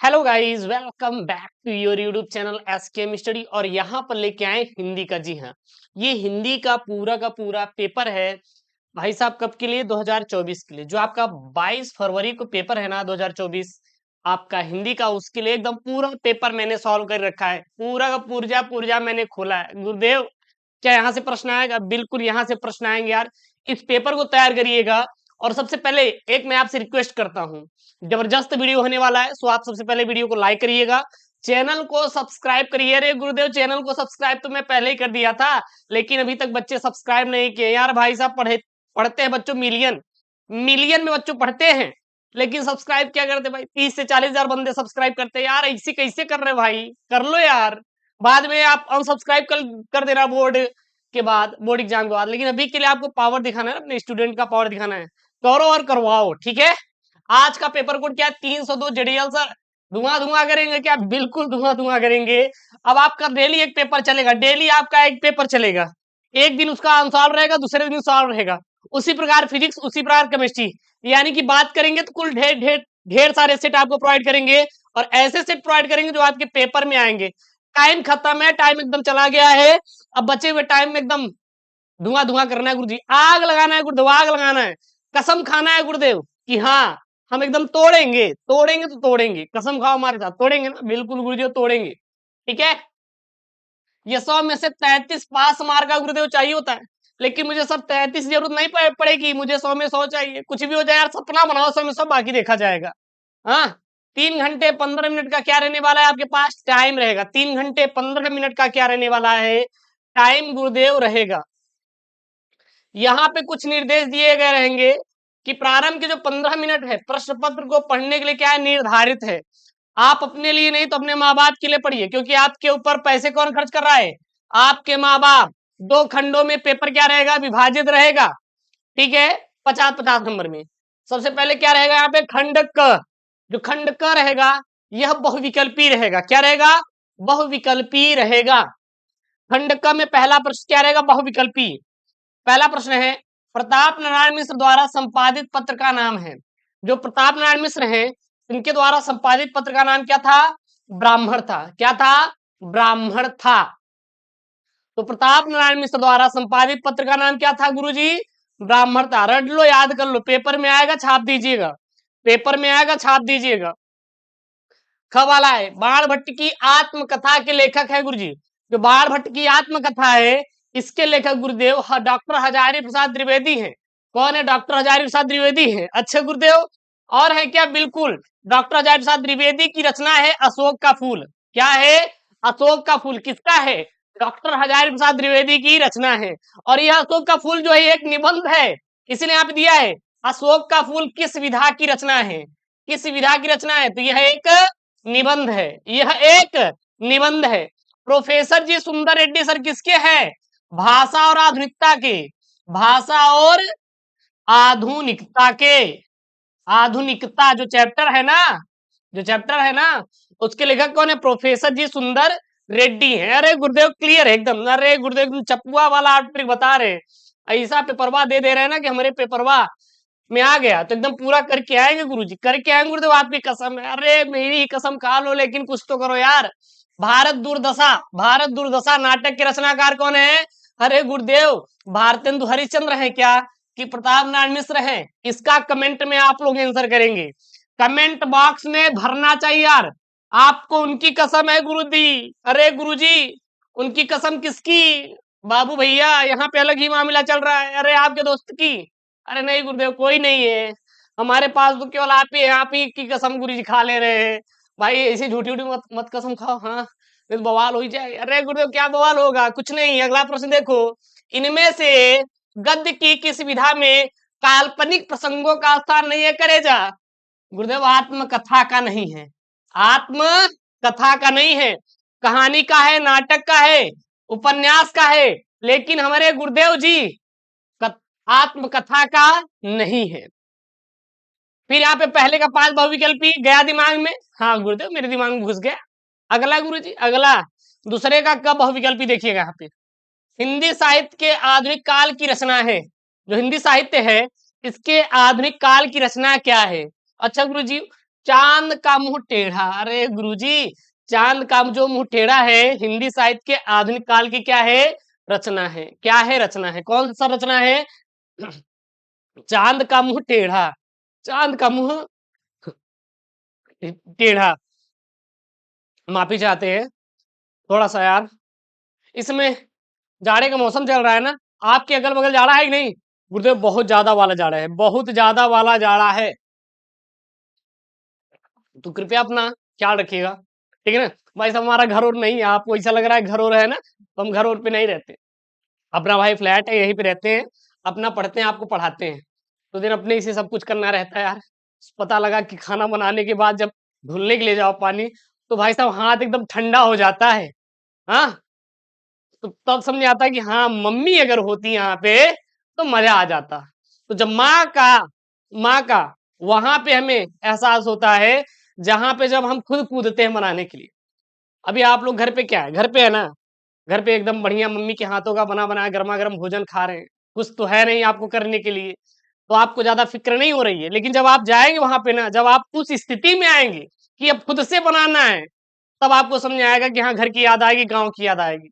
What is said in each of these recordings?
Hello guys, welcome back to your YouTube channel SKM study. और यहाँ पर लेके आए हिंदी का। जी हाँ, ये हिंदी का पूरा पेपर है भाई साहब। कब के लिए? 2024 के लिए। जो आपका 22 फरवरी को पेपर है ना, 2024 आपका हिंदी का, उसके लिए एकदम पूरा पेपर मैंने सॉल्व कर रखा है। पूरा का पूर्जा पूर्जा मैंने खोला है। गुरुदेव, क्या यहाँ से प्रश्न आएगा? बिल्कुल यहाँ से प्रश्न आएंगे यार। इस पेपर को तैयार करिएगा। और सबसे पहले एक मैं आपसे रिक्वेस्ट करता हूँ, जबरदस्त वीडियो होने वाला है, सो आप सबसे पहले वीडियो को लाइक करिएगा, चैनल को सब्सक्राइब करिए। अरे गुरुदेव, चैनल को सब्सक्राइब तो मैं पहले ही कर दिया था, लेकिन अभी तक बच्चे सब्सक्राइब नहीं किए यार। भाई साहब, पढ़ते हैं बच्चों, मिलियन मिलियन में बच्चों पढ़ते हैं, लेकिन सब्सक्राइब क्या करते भाई? 30 से 40 हजार बंदे सब्सक्राइब करते हैं यार। ऐसे कैसे कर रहे भाई? कर लो यार, बाद में आप अनसब्सक्राइब कर देना बोर्ड के बाद, बोर्ड एग्जाम के बाद। लेकिन अभी के लिए आपको पावर दिखाना है, अपने स्टूडेंट का पावर दिखाना है। करो और करवाओ, ठीक है। आज का पेपर कोड क्या है? 302 जेडीएल सर। धुआं धुआं करेंगे क्या? बिल्कुल धुआं धुआं करेंगे। अब आपका डेली एक पेपर चलेगा, डेली आपका एक पेपर चलेगा। एक दिन उसका अनसॉल्व रहेगा, दूसरे दिन सॉल्व रहेगा। उसी प्रकार फिजिक्स, उसी प्रकार केमिस्ट्री। यानी कि बात करेंगे तो कुल ढेर ढेर ढेर सारे सेट आपको प्रोवाइड करेंगे, और ऐसे सेट प्रोवाइड करेंगे जो आपके पेपर में आएंगे। टाइम खत्म है, टाइम एकदम चला गया है। अब बचे हुए टाइम में एकदम धुआं धुआं करना है गुरुजी, आग लगाना है गुरुदेव, आग लगाना है। कसम खाना है गुरुदेव कि हाँ, हम एकदम तोड़ेंगे, तोड़ेंगे तो तोड़ेंगे। कसम खाओ हमारे साथ, तोड़ेंगे ना? बिल्कुल गुरुजी, तोड़ेंगे। ठीक है। ये 100 में से 33 पास मार्क का गुरुदेव चाहिए होता है, लेकिन मुझे सब 33 जरूरत नहीं पड़ेगी। मुझे 100 में 100 चाहिए। कुछ भी हो जाए यार, सपना बनाओ 100 में 100, बाकी देखा जाएगा। हाँ, 3 घंटे 15 मिनट का क्या रहने वाला है आपके पास? टाइम रहेगा। 3 घंटे 15 मिनट का क्या रहने वाला है? टाइम गुरुदेव रहेगा। यहाँ पे कुछ निर्देश दिए गए रहेंगे कि प्रारंभ के जो 15 मिनट है, प्रश्न पत्र को पढ़ने के लिए क्या है? निर्धारित है। आप अपने लिए नहीं तो अपने माँ बाप के लिए पढ़िए, क्योंकि आपके ऊपर पैसे कौन खर्च कर रहा है? आपके माँ बाप। 2 खंडों में पेपर क्या रहेगा? विभाजित रहेगा। ठीक है, 50-50 नंबर में। सबसे पहले क्या रहेगा यहाँ पे? खंड क। जो खंड क रहेगा, यह बहुविकल्पी रहेगा। क्या रहेगा? बहुविकल्पी रहेगा। खंड क में पहला प्रश्न क्या रहेगा? बहुविकल्पी। पहला प्रश्न है, प्रताप नारायण मिश्र द्वारा संपादित पत्र का नाम है। जो प्रताप नारायण मिश्र हैं, इनके द्वारा संपादित पत्र का नाम क्या था? ब्राह्मण था। क्या था? ब्राह्मण था। तो प्रताप नारायण मिश्र द्वारा संपादित पत्र का नाम क्या था गुरुजी? ब्राह्मण था। रट लो, याद कर लो, पेपर में आएगा, छाप दीजिएगा। पेपर में आएगा, छाप दीजिएगा। ख वाला है, बाण भट्ट की आत्मकथा के लेखक है गुरुजी। जो बाण भट्ट की आत्मकथा है, इसके लेखक गुरुदेव डॉक्टर हजारी प्रसाद द्विवेदी हैं। कौन है? डॉक्टर हजारी प्रसाद द्विवेदी हैं। अच्छा गुरुदेव, और है क्या? बिल्कुल, डॉक्टर हजारी प्रसाद द्विवेदी की रचना है अशोक का फूल। क्या है? अशोक का फूल। किसका है? डॉक्टर हजारी प्रसाद द्विवेदी की रचना है। और यह अशोक का फूल जो है एक निबंध है, इसने यहाँ पे दिया है अशोक का फूल किस विधा की रचना है? किस विधा की रचना है? तो यह एक निबंध है। यह एक निबंध है। प्रोफेसर जी सुंदर रेड्डी सर किसके हैं? भाषा और आधुनिकता के। भाषा और आधुनिकता के। आधुनिकता जो चैप्टर है ना, जो चैप्टर है ना, उसके लेखक कौन है? प्रोफेसर जी सुंदर रेड्डी है। अरे गुरुदेव क्लियर है एकदम। अरे गुरुदेव एकदम चपुआ वाला आप ट्रिक बता रहे हैं। ऐसा पेपरवा दे रहे हैं ना कि हमारे पेपरवा में आ गया तो एकदम पूरा करके आएंगे गुरुजी, करके आएंगे गुरुदेव, आपकी कसम है। अरे मेरी ही कसम खा लो, लेकिन कुछ तो करो यार। भारत दुर्दशा, भारत दुर्दशा नाटक के रचनाकार कौन है? अरे गुरुदेव, भारतेंदु हरिश्चंद्र है क्या? कि प्रताप नारायण मिश्र है? इसका कमेंट में आप लोग आंसर करेंगे। कमेंट बॉक्स में भरना चाहिए यार। आपको उनकी कसम है गुरुजी। अरे गुरुजी, उनकी कसम किसकी? बाबू भैया, यहाँ पे अलग ही मामला चल रहा है। अरे आपके दोस्त की? अरे नहीं गुरुदेव, कोई नहीं है हमारे पास, तो केवल आप ही की कसम गुरुजी खा ले रहे हैं। भाई ऐसी झूठी झूठी मत मत कसम खाओ, हाँ नहीं तो बवाल हो ही जाए। अरे गुरुदेव क्या बवाल होगा? कुछ नहीं। अगला प्रश्न देखो, इनमें से गद्य की किस विधा में काल्पनिक प्रसंगों का स्थान नहीं है? करे जा गुरुदेव, आत्मकथा का नहीं है। आत्मकथा का नहीं है। कहानी का है, नाटक का है, उपन्यास का है, लेकिन हमारे गुरुदेव जी आत्मकथा का नहीं है। फिर यहाँ पे पहले का 5 बहुविकल्पी गया दिमाग में? हाँ गुरुदेव, मेरे दिमाग में घुस गया। अगला गुरुजी, अगला दूसरे का कब बहुविकल्पी देखिएगा यहाँ पे। हिंदी साहित्य के आधुनिक काल की रचना है। जो हिंदी साहित्य है, इसके आधुनिक काल की रचना क्या है? अच्छा गुरुजी, चांद का मुंह टेढ़ा। अरे गुरुजी, चांद का जो मुंह टेढ़ा है हिंदी साहित्य के आधुनिक काल की क्या है? रचना है। क्या है? रचना है। कौन सा रचना है? चांद का मुंह टेढ़ा। चांद का मुंह टेढ़ा। माफी चाहते हैं थोड़ा सा यार। इसमें जाड़े का मौसम चल रहा है ना, आपके अगल बगल जाड़ा है कि नहीं? गुरुदेव बहुत ज्यादा वाला जाड़ा है, बहुत ज्यादा वाला जाड़ा है, तो कृपया अपना ख्याल रखिएगा, ठीक है ना? भाई साहब हमारा घर और नहीं है, आपको ऐसा लग रहा है घर और है ना, तो हम घर और पे नहीं रहते। अपना भाई फ्लैट है, यहीं पे रहते हैं, अपना पढ़ते हैं, आपको पढ़ाते हैं, तो दिन अपने इसे सब कुछ करना रहता है यार। पता लगा कि खाना बनाने के बाद जब धुलने के लिए जाओ पानी, तो भाई साहब हाथ एकदम ठंडा हो जाता है। हाँ, तो तब समझ आता है कि हाँ मम्मी अगर होती यहाँ पे तो मजा आ जाता। तो जब माँ का वहां पे हमें एहसास होता है, जहां पे जब हम खुद कूदते हैं बनाने के लिए। अभी आप लोग घर पे क्या है, घर पे है ना, घर पे एकदम बढ़िया मम्मी के हाथों का बना बनाया गर्मा गर्म भोजन खा रहे हैं, कुछ तो है नहीं आपको करने के लिए, तो आपको ज्यादा फिक्र नहीं हो रही है। लेकिन जब आप जाएंगे वहां पे ना, जब आप उस स्थिति में आएंगे कि अब खुद से बनाना है, तब आपको समझ आएगा कि हाँ घर की याद आएगी, गाँव की याद आएगी,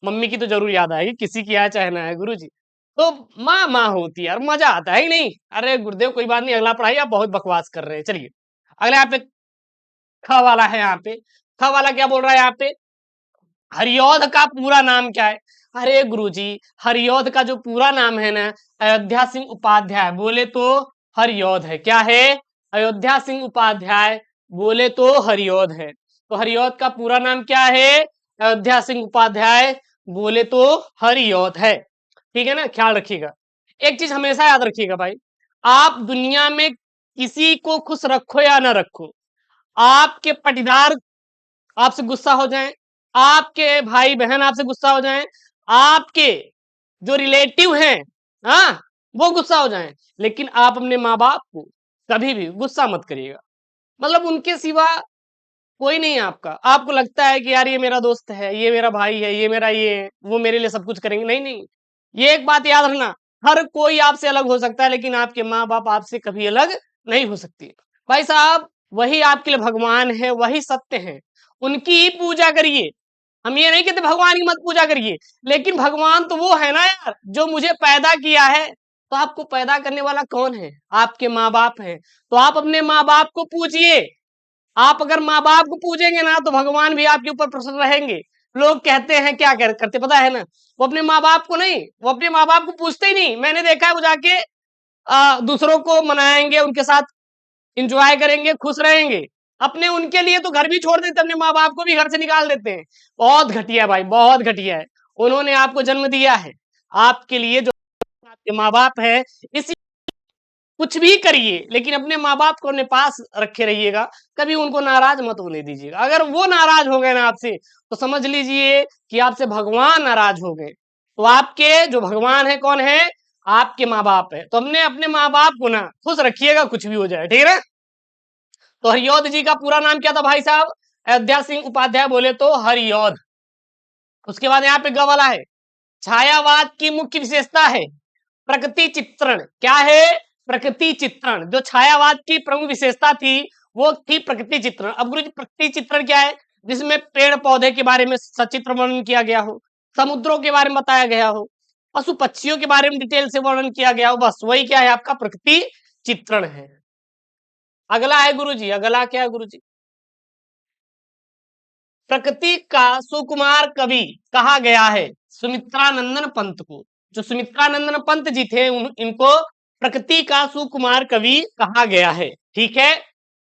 मम्मी की तो जरूर याद आएगी, किसी की आए चाहे ना आए गुरु जी। तो माँ माँ होती है यार, मजा आता है ही नहीं। अरे गुरुदेव कोई बात नहीं, अगला पढ़ाई, आप बहुत बकवास कर रहे हैं। चलिए अगला यहाँ पे ख वाला है, यहाँ पे ख वाला क्या बोल रहा है यहाँ पे? हरिऔध का पूरा नाम क्या है? अरे गुरुजी, हरिऔध का जो पूरा नाम है ना, अयोध्या सिंह उपाध्याय बोले तो हरिऔध है। क्या है? अयोध्या सिंह उपाध्याय बोले तो हरिऔध है। तो हरिऔध का पूरा नाम क्या है? अयोध्या सिंह उपाध्याय बोले तो हरिऔध है। ठीक है ना, ख्याल रखिएगा। एक चीज हमेशा याद रखिएगा भाई, आप दुनिया में किसी को खुश रखो या ना रखो, आपके पटीदार आपसे गुस्सा हो जाएं, आपके भाई बहन आपसे गुस्सा हो जाएं, आपके जो रिलेटिव हैं, हाँ, वो गुस्सा हो जाएं, लेकिन आप अपने माँ बाप को कभी भी गुस्सा मत करिएगा। मतलब उनके सिवा कोई नहीं है आपका। आपको लगता है कि यार ये मेरा दोस्त है, ये मेरा भाई है, ये मेरा ये है, वो मेरे लिए सब कुछ करेंगे, नहीं नहीं। ये एक बात याद रखना, हर कोई आपसे अलग हो सकता है, लेकिन आपके माँ बाप आपसे कभी अलग नहीं हो सकती। भाई साहब वही आपके लिए भगवान है, वही सत्य है, उनकी ही पूजा करिए। हम ये नहीं कहते भगवान की मत पूजा करिए, लेकिन भगवान तो वो है ना यार जो मुझे पैदा किया है। तो आपको पैदा करने वाला कौन है? आपके माँ बाप है। तो आप अपने माँ बाप को पूजिए। आप अगर माँ बाप को पूजेंगे ना, तो भगवान भी आपके ऊपर प्रसन्न रहेंगे। लोग कहते हैं क्या करते पता है ना, वो अपने माँ बाप को नहीं, वो अपने माँ बाप को पूछते ही नहीं। मैंने देखा है वो जाके दूसरों को मनाएंगे, उनके साथ इंजॉय करेंगे, खुश रहेंगे, अपने उनके लिए तो घर भी छोड़ देते, अपने माँ बाप को भी घर से निकाल देते हैं। बहुत घटिया है भाई, बहुत घटिया है। उन्होंने आपको जन्म दिया है, आपके लिए जो आपके माँ बाप है, इसी कुछ भी करिए, लेकिन अपने माँ बाप को अपने पास रखे रहिएगा, कभी उनको नाराज मत होने दीजिएगा। अगर वो नाराज हो गए ना आपसे, तो समझ लीजिए कि आपसे भगवान नाराज हो गए। तो आपके जो भगवान है कौन है? आपके माँ बाप है। तो हमने अपने माँ बाप को ना खुश रखिएगा, कुछ भी हो जाए, ठीक है ना? तो हरिऔध जी का पूरा नाम क्या था भाई साहब? अयोध्या सिंह उपाध्याय बोले तो हरिऔध। उसके बाद यहाँ पे ग वाला है, छायावाद की मुख्य विशेषता है प्रकृति चित्रण। क्या है? प्रकृति चित्रण। जो छायावाद की प्रमुख विशेषता थी वो थी प्रकृति चित्रण। अब गुरु जी प्रकृति चित्रण क्या है? जिसमें पेड़ पौधे के बारे में सचित्र वर्णन किया गया हो, समुद्रों के बारे में बताया गया हो, पशु पक्षियों के बारे में डिटेल से वर्णन किया गया हो, बस वही क्या है? आपका प्रकृति चित्रण है। अगला है गुरु जी, अगला क्या है गुरु जी? प्रकृति का सुकुमार कवि कहा गया है सुमित्रानंदन पंत को। जो सुमित्रानंदन पंत जी थे इनको प्रकृति का सुकुमार कवि कहा गया है। ठीक है,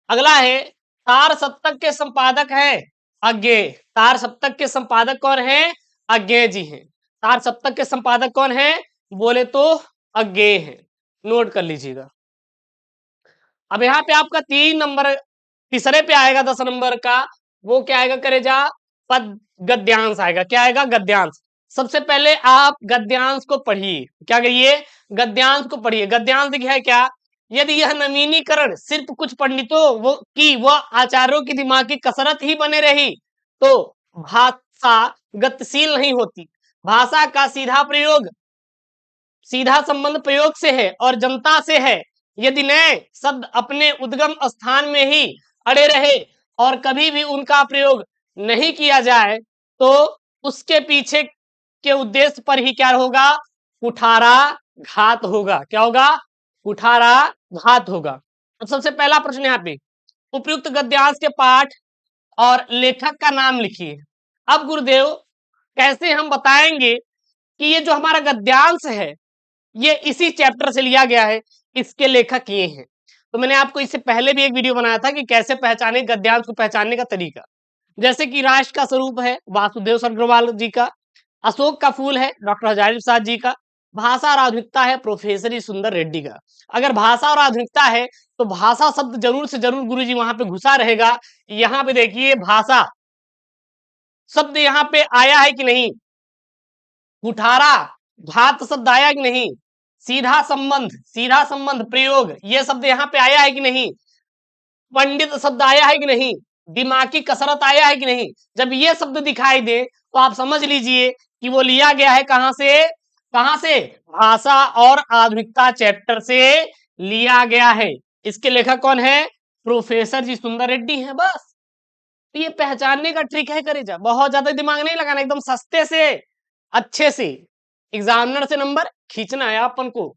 अगला है तार सप्तक के संपादक है अज्ञेय। तार सप्तक के संपादक कौन है? अज्ञेय जी हैं। तार सप्तक के संपादक कौन है? बोले तो अज्ञेय है। नोट कर लीजिएगा। अब यहाँ पे आपका 3 नंबर, तीसरे पे आएगा 10 नंबर का, वो क्या आएगा करेजा? पद गद्यांश आएगा। क्या आएगा? गद्यांश। सबसे पहले आप गद्यांश को पढ़िए। क्या करिए? गद्यांश को पढ़िए। गद्यांश देखिए है क्या? यदि यह नवीनीकरण सिर्फ कुछ पंडितों वो की व आचार्यों की दिमाग की कसरत ही बने रही, तो भाषा गतिशील नहीं होती। भाषा का सीधा प्रयोग, सीधा संबंध प्रयोग से है और जनता से है। यदि नए शब्द अपने उद्गम स्थान में ही अड़े रहे और कभी भी उनका प्रयोग नहीं किया जाए तो उसके पीछे के उद्देश्य पर ही क्या होगा, कुठारा घात होगा। क्या होगा, कुठारा घात होगा। तो सबसे पहला प्रश्न यहाँ पे, उपयुक्त गद्यांश के पाठ और लेखक का नाम लिखिए। अब गुरुदेव कैसे हम बताएंगे कि ये जो हमारा गद्यांश है ये इसी चैप्टर से लिया गया है, इसके लेखक ये हैं। तो मैंने आपको इससे पहले भी एक वीडियो बनाया था कि कैसे पहचाने, गद्यांश को पहचानने का तरीका। जैसे कि राष्ट्र का स्वरूप है वासुदेव सरगरवाल जी का, अशोक का फूल है डॉक्टर हजारी प्रसाद जी का, भाषा और आधुनिकता है प्रोफेसर सुंदर रेड्डी का। अगर भाषा और आधुनिकता है तो भाषा शब्द जरूर से जरूर गुरुजी वहां पे घुसा रहेगा। यहाँ पे देखिए भाषा शब्द यहाँ पे आया है कि नहीं, कुठारा घात शब्द आया कि नहीं, सीधा संबंध, सीधा संबंध प्रयोग ये शब्द यहाँ पे आया है कि नहीं, पंडित शब्द आया है कि नहीं, दिमागी कसरत आया है कि नहीं। जब ये शब्द दिखाई दे तो आप समझ लीजिए कि वो लिया गया है कहां से, कहां से, भाषा और आधुनिकता चैप्टर से लिया गया है। इसके लेखक कौन है, प्रोफेसर जी सुंदर रेड्डी है। बस तो ये पहचानने का ट्रिक है करेजा, बहुत ज्यादा दिमाग नहीं लगाना, एकदम सस्ते से अच्छे से एग्जामिनर से नंबर खींचना है अपन को।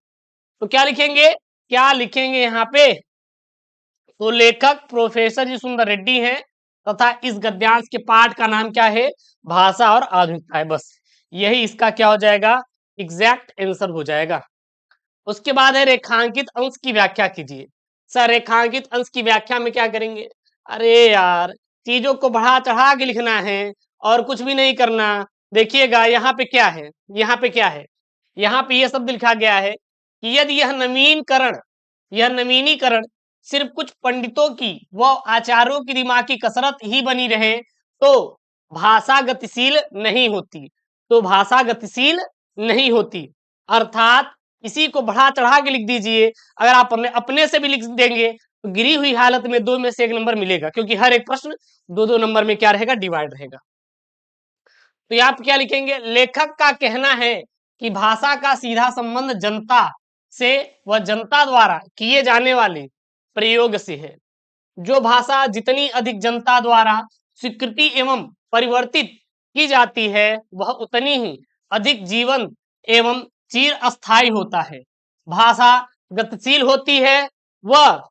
तो क्या लिखेंगे, क्या लिखेंगे यहाँ पे, तो लेखक प्रोफेसर जी सुंदर रेड्डी हैं तथा इस गद्यांश के पाठ का नाम क्या है, भाषा और आधुनिकता है। बस यही इसका क्या हो जाएगा, एग्जैक्ट आंसर हो जाएगा। उसके बाद है रेखांकित अंश की व्याख्या कीजिए। सर रेखांकित अंश की व्याख्या में क्या करेंगे, अरे यार चीजों को बढ़ा चढ़ा के लिखना है और कुछ भी नहीं करना। देखिएगा यहाँ पे क्या है, यहाँ पे क्या है, यहाँ पे यह शब्द लिखा गया है कि यदि यह नवीनीकरण, यह नवीनीकरण सिर्फ कुछ पंडितों की व आचार्यों की दिमाग की कसरत ही बनी रहे तो भाषा गतिशील नहीं होती, तो भाषा गतिशील नहीं होती। अर्थात इसी को बढ़ा चढ़ा के लिख दीजिए। अगर आप अपने से भी लिख देंगे तो गिरी हुई हालत में 2 में से 1 नंबर मिलेगा, क्योंकि हर एक प्रश्न 2-2 नंबर में क्या रहेगा, डिवाइड रहेगा। तो आप क्या लिखेंगे, लेखक का कहना है कि भाषा का सीधा संबंध जनता से व जनता द्वारा किए जाने वाले प्रयोग से है। जो भाषा जितनी अधिक जनता द्वारा स्वीकृति एवं परिवर्तित की जाती है वह उतनी ही अधिक जीवंत एवं चिर अस्थायी होता है। भाषा गतिशील होती है, वह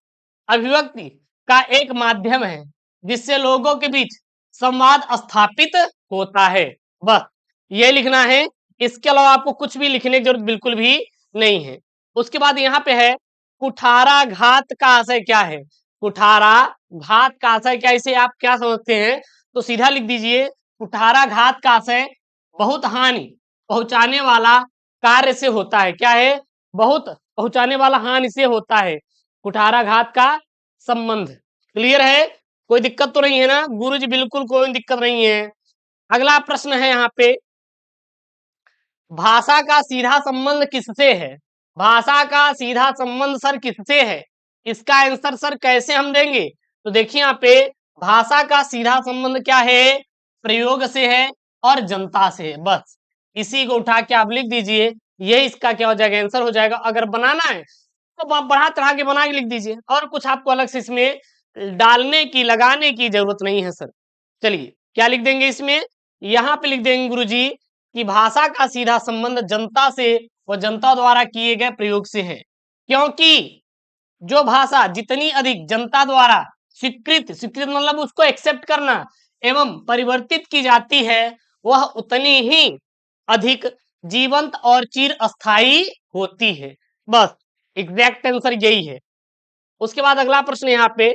अभिव्यक्ति का एक माध्यम है जिससे लोगों के बीच संवाद स्थापित होता है। बस ये लिखना है, इसके अलावा आपको कुछ भी लिखने की जरूरत बिल्कुल भी नहीं है। उसके बाद यहाँ पे है कुठारा घात का आशय क्या है, कुठारा घात का आशय क्या, इसे आप क्या समझते हैं, तो सीधा लिख दीजिए कुठारा घात का आशय बहुत हानि पहुंचाने वाला कार्य से होता है। क्या है, बहुत पहुंचाने वाला हानि से होता है कुठाराघात का संबंध। क्लियर है, कोई दिक्कत तो नहीं है ना गुरुजी, बिल्कुल कोई दिक्कत नहीं है। अगला प्रश्न है यहाँ पे, भाषा का सीधा संबंध किससे है, भाषा का सीधा संबंध सर किससे है, इसका आंसर सर कैसे हम देंगे, तो देखिए यहाँ पे भाषा का सीधा संबंध क्या है, प्रयोग से है और जनता से है। बस इसी को उठा के आप लिख दीजिए, ये इसका क्या हो जाएगा, आंसर हो जाएगा। अगर बनाना है तो आप बढ़ा चढ़ा के बना के लिख दीजिए, और कुछ आपको अलग से इसमें डालने की लगाने की जरूरत नहीं है सर। चलिए क्या लिख देंगे इसमें, यहाँ पे लिख देंगे गुरुजी कि भाषा का सीधा संबंध जनता से व जनता द्वारा किए गए प्रयोग से है, क्योंकि जो भाषा जितनी अधिक जनता द्वारा स्वीकृत, स्वीकृत मतलब उसको एक्सेप्ट करना एवं परिवर्तित की जाती है वह उतनी ही अधिक जीवंत और चिर अस्थायी होती है। बस एग्जैक्ट आंसर यही है। उसके बाद अगला प्रश्न यहाँ पे,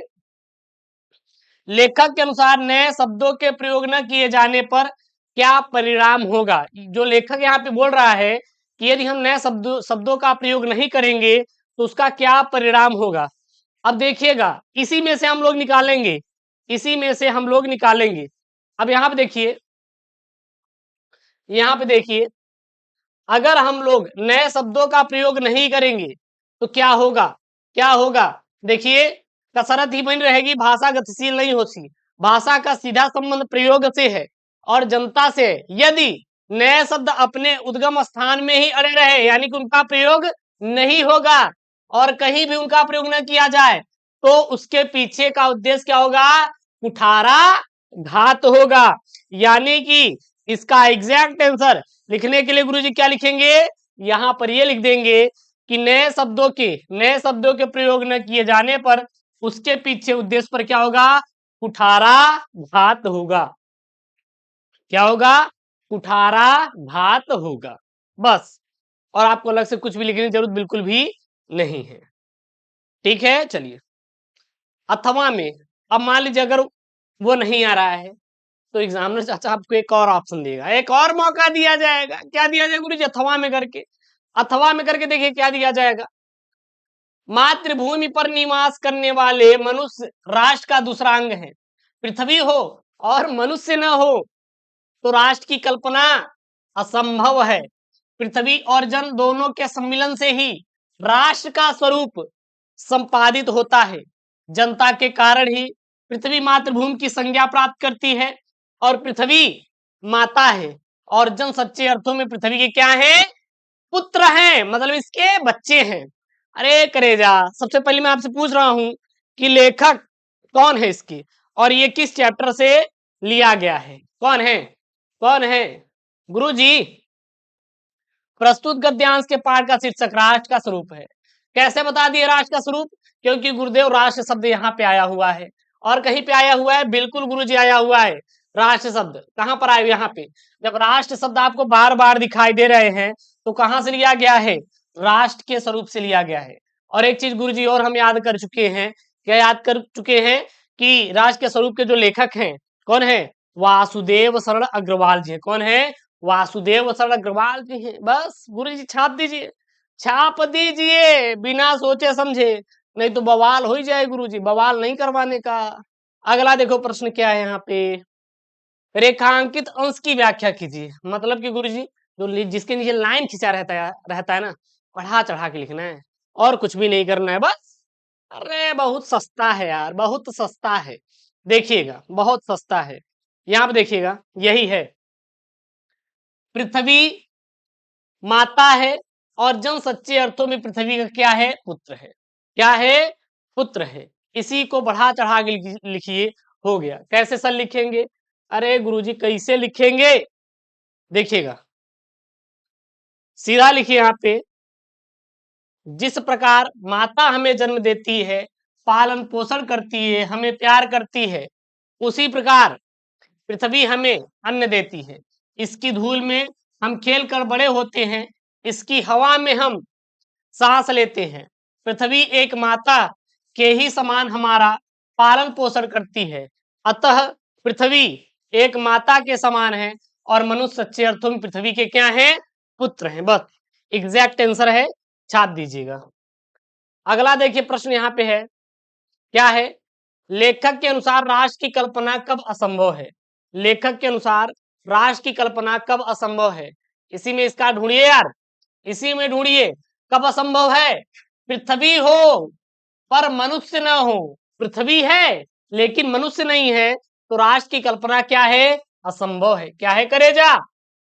लेखक के अनुसार नए शब्दों के प्रयोग न किए जाने पर क्या परिणाम होगा। जो लेखक यहाँ पे बोल रहा है कि यदि हम नए शब्दों का प्रयोग नहीं करेंगे तो उसका क्या परिणाम होगा। अब देखिएगा इसी में से हम लोग निकालेंगे, इसी में से हम लोग निकालेंगे। अब यहाँ पे देखिए, यहाँ पे देखिए अगर हम लोग नए शब्दों का प्रयोग नहीं करेंगे तो क्या होगा, क्या होगा, देखिए कसरत ही बनी रहेगी, भाषा गतिशील नहीं होती। भाषा का सीधा संबंध प्रयोग से है और जनता से है। यदि नए शब्द अपने उद्गम स्थान में ही अड़े रहे यानी कि उनका प्रयोग नहीं होगा और कहीं भी उनका प्रयोग न किया जाए तो उसके पीछे का उद्देश्य क्या होगा? कुठारा घात होगा। यानी कि इसका एग्जैक्ट आंसर लिखने के लिए गुरुजी क्या लिखेंगे? यहां पर ये लिख देंगे कि नए शब्दों के प्रयोग न किए जाने पर उसके पीछे उद्देश्य पर क्या होगा? कुठारा घात होगा। क्या होगा? कुठारा घात होगा, बस। और आपको अलग से कुछ भी लिखने की जरूरत बिल्कुल भी नहीं है। ठीक है, चलिए। अथवा में अब मान लीजिए अगर वो नहीं आ रहा है तो एग्जामिनर चाचा आपको एक और ऑप्शन देगा, एक और मौका दिया जाएगा। क्या दिया जाएगा गुरुजी? अथवा में करके। अथवा में करके देखिए क्या दिया जाएगा। मातृभूमि पर निवास करने वाले मनुष्य राष्ट्र का दूसरा अंग है। पृथ्वी हो और मनुष्य न हो तो राष्ट्र की कल्पना असंभव है। पृथ्वी और जन दोनों के सम्मिलन से ही राष्ट्र का स्वरूप संपादित होता है। जनता के कारण ही पृथ्वी मातृभूमि की संज्ञा प्राप्त करती है और पृथ्वी माता है और जन सच्चे अर्थों में पृथ्वी के क्या है? पुत्र हैं, मतलब इसके बच्चे हैं। अरे करेजा, सबसे पहले मैं आपसे पूछ रहा हूं कि लेखक कौन है इसकी और ये किस चैप्टर से लिया गया है? कौन है? कौन है गुरुजी? प्रस्तुत गद्यांश के पाठ का शीर्षक राष्ट्र का स्वरूप है। कैसे बता दिए राष्ट्र का स्वरूप? क्योंकि गुरुदेव राष्ट्र शब्द यहाँ पे आया हुआ है। और कहीं पे आया हुआ है? बिल्कुल गुरुजी आया हुआ है। राष्ट्र शब्द कहाँ पर आए? यहाँ पे। जब राष्ट्र शब्द आपको बार बार दिखाई दे रहे हैं तो कहाँ से लिया गया है? राष्ट्र के स्वरूप से लिया गया है। और एक चीज गुरुजी और हम याद कर चुके हैं, क्या याद कर चुके हैं? कि राष्ट्र के स्वरूप के जो लेखक हैं कौन है? वासुदेव शरण अग्रवाल जी है। कौन है? वासुदेव शरण अग्रवाल जी हैं। बस गुरुजी छाप दीजिए, छाप दीजिए बिना सोचे समझे, नहीं तो बवाल हो ही जाए गुरुजी, बवाल नहीं करवाने का। अगला देखो प्रश्न क्या है यहाँ पे। रेखांकित अंश की व्याख्या कीजिए। मतलब कि गुरुजी जो जिसके नीचे लाइन खिंचा रहता है ना, बढ़ा चढ़ा के लिखना है और कुछ भी नहीं करना है, बस। अरे बहुत सस्ता है यार, बहुत सस्ता है। देखिएगा बहुत सस्ता है। यहाँ पे देखिएगा यही है, पृथ्वी माता है और जन सच्चे अर्थों में पृथ्वी का क्या है? पुत्र है। क्या है? पुत्र है। इसी को बढ़ा चढ़ा के लिखिए, हो गया। कैसे सर लिखेंगे? अरे गुरुजी कैसे लिखेंगे? देखिएगा, सीधा लिखिए यहाँ पे। जिस प्रकार माता हमें जन्म देती है, पालन पोषण करती है, हमें प्यार करती है, उसी प्रकार पृथ्वी हमें अन्न देती है। इसकी धूल में हम खेल कर बड़े होते हैं, इसकी हवा में हम सांस लेते हैं। पृथ्वी एक माता के ही समान हमारा पालन पोषण करती है। अतः पृथ्वी एक माता के समान है और मनुष्य सच्चे अर्थों में पृथ्वी के क्या हैं? पुत्र हैं। बस एग्जैक्ट आंसर है, छाप दीजिएगा। अगला देखिए प्रश्न यहाँ पे है, क्या है? लेखक के अनुसार राष्ट्र की कल्पना कब असंभव है? लेखक के अनुसार राष्ट्र की कल्पना कब असंभव है? इसी में इसका ढूंढिए यार, इसी में ढूंढिए कब असंभव है। पृथ्वी हो पर मनुष्य न हो, पृथ्वी है लेकिन मनुष्य नहीं है, तो राष्ट्र की कल्पना क्या है? असंभव है। क्या है करेजा?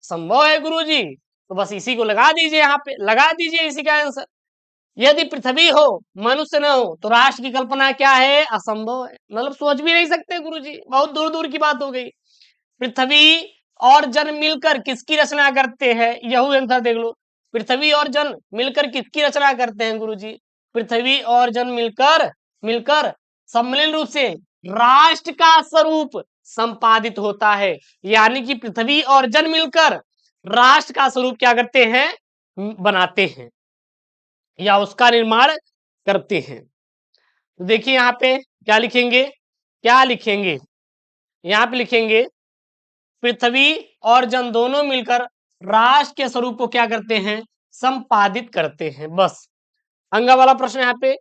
संभव है गुरुजी। तो बस इसी को लगा दीजिए, यहाँ पे लगा दीजिए इसी का आंसर। यदि पृथ्वी हो मनुष्य न हो तो राष्ट्र की कल्पना क्या है? असंभव है। मतलब सोच भी नहीं सकते गुरुजी, बहुत दूर दूर की बात हो गई। पृथ्वी और जन मिलकर किसकी रचना करते हैं? यही आंसर देख लो। पृथ्वी और जन मिलकर किसकी रचना करते हैं गुरुजी? पृथ्वी और जन मिलकर मिलकर सम्मिलित रूप से राष्ट्र का स्वरूप संपादित होता है। यानी कि पृथ्वी और जन मिलकर राष्ट्र का स्वरूप क्या करते हैं? बनाते हैं या उसका निर्माण करते हैं। तो देखिए यहाँ पे क्या लिखेंगे, क्या लिखेंगे? यहाँ पे लिखेंगे पृथ्वी और जन दोनों मिलकर राष्ट्र के स्वरूप को क्या करते हैं? संपादित करते हैं। बस अंगा वाला प्रश्न यहाँ पे,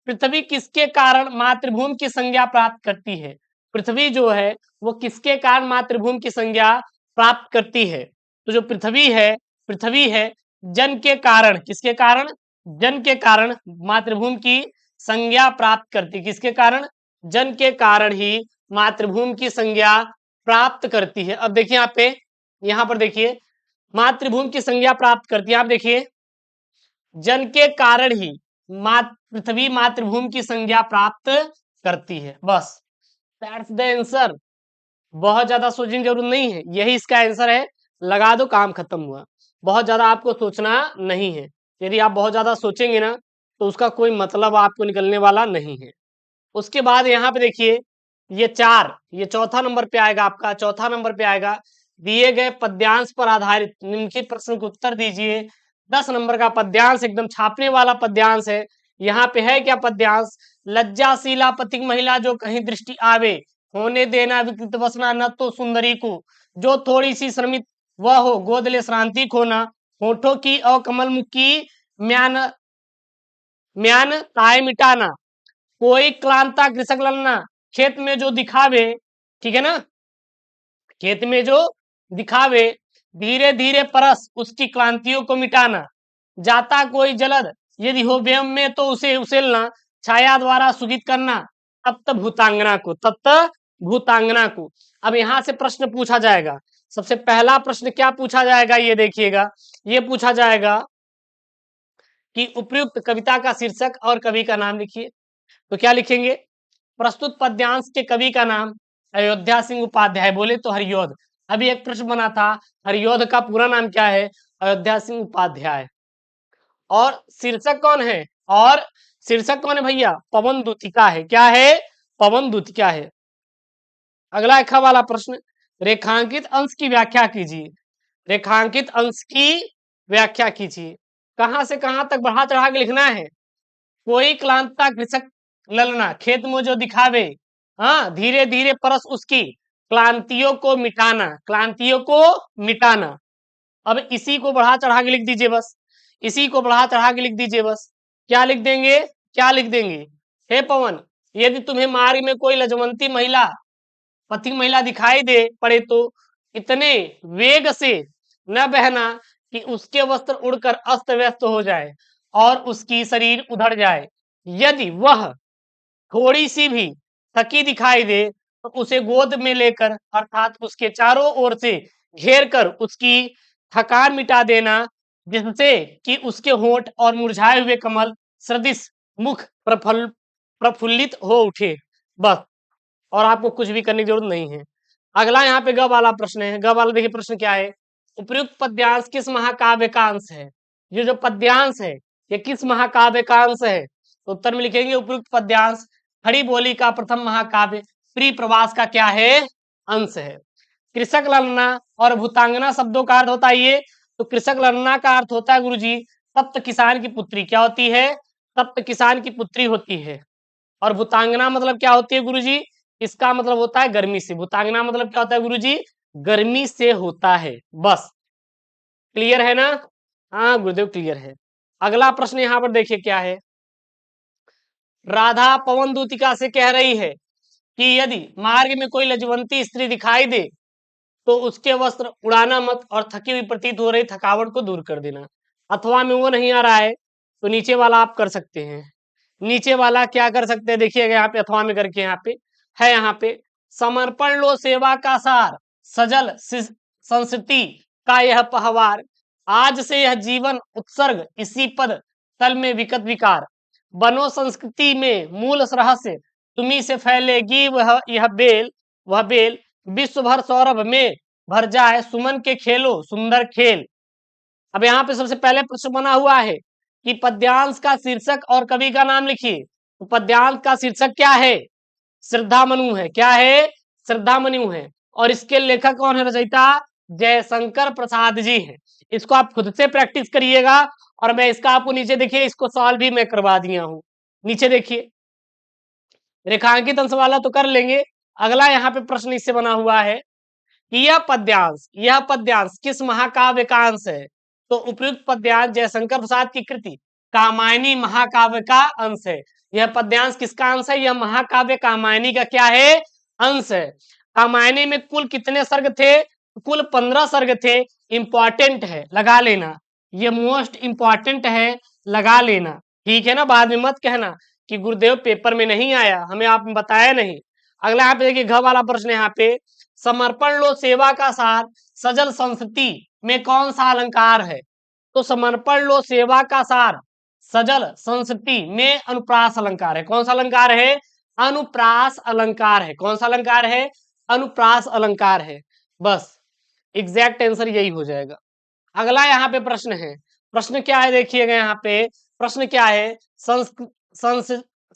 पृथ्वी किसके कारण मातृभूमि की संज्ञा प्राप्त करती है? पृथ्वी जो है वो किसके कारण मातृभूमि की संज्ञा प्राप्त करती है? तो जो पृथ्वी है जन के कारण, किसके कारण? जन के कारण मातृभूमि की संज्ञा प्राप्त करती। किसके कारण? जन के कारण ही मातृभूमि की संज्ञा प्राप्त करती है। अब देखिए यहाँ पे, यहाँ पर देखिए मातृभूमि की संज्ञा प्राप्त करती है। आप देखिए जन के कारण ही, पृथ्वी मातृभूमि की संज्ञा प्राप्त करती है। बस दैट्स द आंसर। बहुत ज्यादा सोचने की जरूरत नहीं है, यही इसका आंसर है। लगा दो, काम खत्म हुआ। बहुत ज्यादा आपको सोचना नहीं है। यदि आप बहुत ज्यादा सोचेंगे ना तो उसका कोई मतलब आपको निकलने वाला नहीं है। उसके बाद यहाँ पे देखिए, ये चौथा नंबर पे आएगा आपका। चौथा नंबर पे आएगा, दिए गए पद्यांश पर आधारित निम्नलिखित प्रश्न को उत्तर दीजिए। 10 नंबर का पद्यांश, एकदम छापने वाला पद्यांश है। यहाँ पे है क्या पद्यांश? लज्जाशीला पथिक महिला जो कहीं दृष्टि आवे, होने देना विकृत वसना न तो सुंदरी को, जो थोड़ी सी श्रमित वह हो गोद ले श्रांति खोना, होठों की और कमल मुख की म्यान म्यान ताए मिटाना, कोई क्लांता कृषक ललना, खेत में जो दिखावे, ठीक है ना, खेत में जो दिखावे, धीरे धीरे परस उसकी क्लांतियों को मिटाना, जाता कोई जलद यदि हो व्योम में तो उसे उसेलना, छाया द्वारा सुगित करना, तप्त भूतांगना को, तप्त भूतांगना को। अब यहां से प्रश्न पूछा जाएगा। सबसे पहला प्रश्न क्या पूछा जाएगा, ये देखिएगा। ये पूछा जाएगा कि उपयुक्त कविता का शीर्षक और कवि का नाम लिखिए। तो क्या लिखेंगे? प्रस्तुत पद्यांश के कवि का नाम अयोध्या सिंह उपाध्याय, बोले तो हरियोध। अभी एक प्रश्न बना था, हरियोध का पूरा नाम क्या है? अयोध्या सिंह उपाध्याय। और शीर्षक कौन है? और शीर्षक कौन है भैया? पवन दूतिका है। क्या है? पवन दूतिका है। अगला एक वाला प्रश्न, रेखांकित अंश की व्याख्या कीजिए। रेखांकित अंश की व्याख्या कीजिए। कहां से कहां तक बढ़ा चढ़ा के लिखना है? कोई क्लांता कृषक ललना, खेत में जो दिखावे, हाँ, धीरे धीरे परस उसकी क्लांतियों को मिटाना, क्लांतियों को मिटाना। अब इसी को बढ़ा चढ़ा के लिख दीजिए बस, इसी को बढ़ा चढ़ा के लिख दीजिए बस। क्या लिख देंगे? क्या लिख देंगे? हे पवन, यदि तुम्हें मार्ग में कोई लजवंती महिला, पथिक महिला दिखाई दे पड़े तो इतने वेग से न बहना कि उसके वस्त्र उड़कर अस्त व्यस्त हो जाए और उसकी शरीर उधड़ जाए। यदि वह थोड़ी सी भी थकी दिखाई दे तो उसे गोद में लेकर अर्थात उसके चारों ओर से घेर कर उसकी थकान मिटा देना, जिससे कि उसके होंठ और मुरझाए हुए कमल सदृश मुख प्रफुल्लित हो उठे। बस, और आपको कुछ भी करने की जरूरत नहीं है। अगला यहाँ पे ग वाला प्रश्न है। ग वाला देखिए प्रश्न क्या है, उपयुक्त पद्यांश किस महाकाव्य का अंश है? ये जो पद्यांश है ये किस महाकाव्य का अंश है? तो उत्तर में लिखेंगे उपयुक्त पद्यांश खड़ी बोली का प्रथम महाकाव्य प्रिय प्रवास का क्या है? अंश है। कृषक ललना और भूतांगना शब्दों का अर्थ होता है ये। तो कृषक ललना का अर्थ होता है गुरुजी तप्त किसान की पुत्री। क्या होती है? तप्त किसान की पुत्री होती है। और भूतांगना मतलब क्या होती है गुरुजी? इसका मतलब होता है गर्मी से। भूतांगना मतलब क्या होता है गुरुजी? गर्मी से होता है। बस, क्लियर है ना? हाँ गुरुदेव क्लियर है। अगला प्रश्न यहाँ पर देखिए क्या है। राधा पवन दूतिका से कह रही है कि यदि मार्ग में कोई लजवंती स्त्री दिखाई दे तो उसके वस्त्र उड़ाना मत और थकी हुई प्रतीत हो रही थकावट को दूर कर देना। अथवा में वो नहीं आ रहा है तो नीचे वाला आप कर सकते हैं। नीचे वाला क्या कर सकते हैं देखिएगा, यहाँ पे अथवा में करके यहाँ पे है, यहाँ पे समर्पण लो सेवा का सार, सजल संस्कृति का यह पहवार, आज से यह जीवन उत्सर्ग इसी पद तल में विकट विकार, बनो संस्कृति में मूल रहस्य तुम्ही से फैलेगी वह बेल विश्व भर सौरभ में भर जाए सुमन के खेलो सुंदर खेल। अब यहाँ पे सबसे पहले प्रश्न बना हुआ है कि पद्यांश का शीर्षक और कवि का नाम लिखिए। तो पद्यांश का शीर्षक क्या है? श्रद्धा मनु है। क्या है? श्रद्धा मनु है। और इसके लेखक कौन है? रचयिता जयशंकर प्रसाद जी हैं। इसको आप खुद से प्रैक्टिस करिएगा और मैं इसका आपको नीचे देखिए इसको सॉल्व भी मैं करवा दिया हूं। नीचे देखिए, रेखांकित अंश वाला तो कर लेंगे। अगला यहाँ पे प्रश्न इससे बना हुआ है कि यह पद्यांश किस महाकाव्य का अंश है? तो उपयुक्त पद्यांश जयशंकर प्रसाद की कृति कामायनी महाकाव्य का अंश है। यह पद्यांश किसका अंश है? यह महाकाव्य कामायनी का क्या है? अंश है। कामायनी में कुल कितने सर्ग थे? कुल 15 सर्ग थे। इंपॉर्टेंट है, लगा लेना, ये मोस्ट इंपॉर्टेंट है, लगा लेना, ठीक है ना? बाद में मत कहना कि गुरुदेव पेपर में नहीं आया, हमें आपने बताया नहीं। अगला यहाँ पे देखिए घ वाला प्रश्न, यहाँ पे समर्पण लो सेवा का सार, सजल संस्कृति में कौन सा अलंकार है? तो समर्पण लो सेवा का सार, सजल संस्कृति में अनुप्रास अलंकार है। कौन सा अलंकार है? अनुप्रास अलंकार है। कौन सा अलंकार है? अनुप्रास अलंकार है। बस एग्जैक्ट आंसर यही हो जाएगा। अगला यहाँ पे प्रश्न है। प्रश्न क्या है देखिएगा यहाँ पे। प्रश्न क्या है?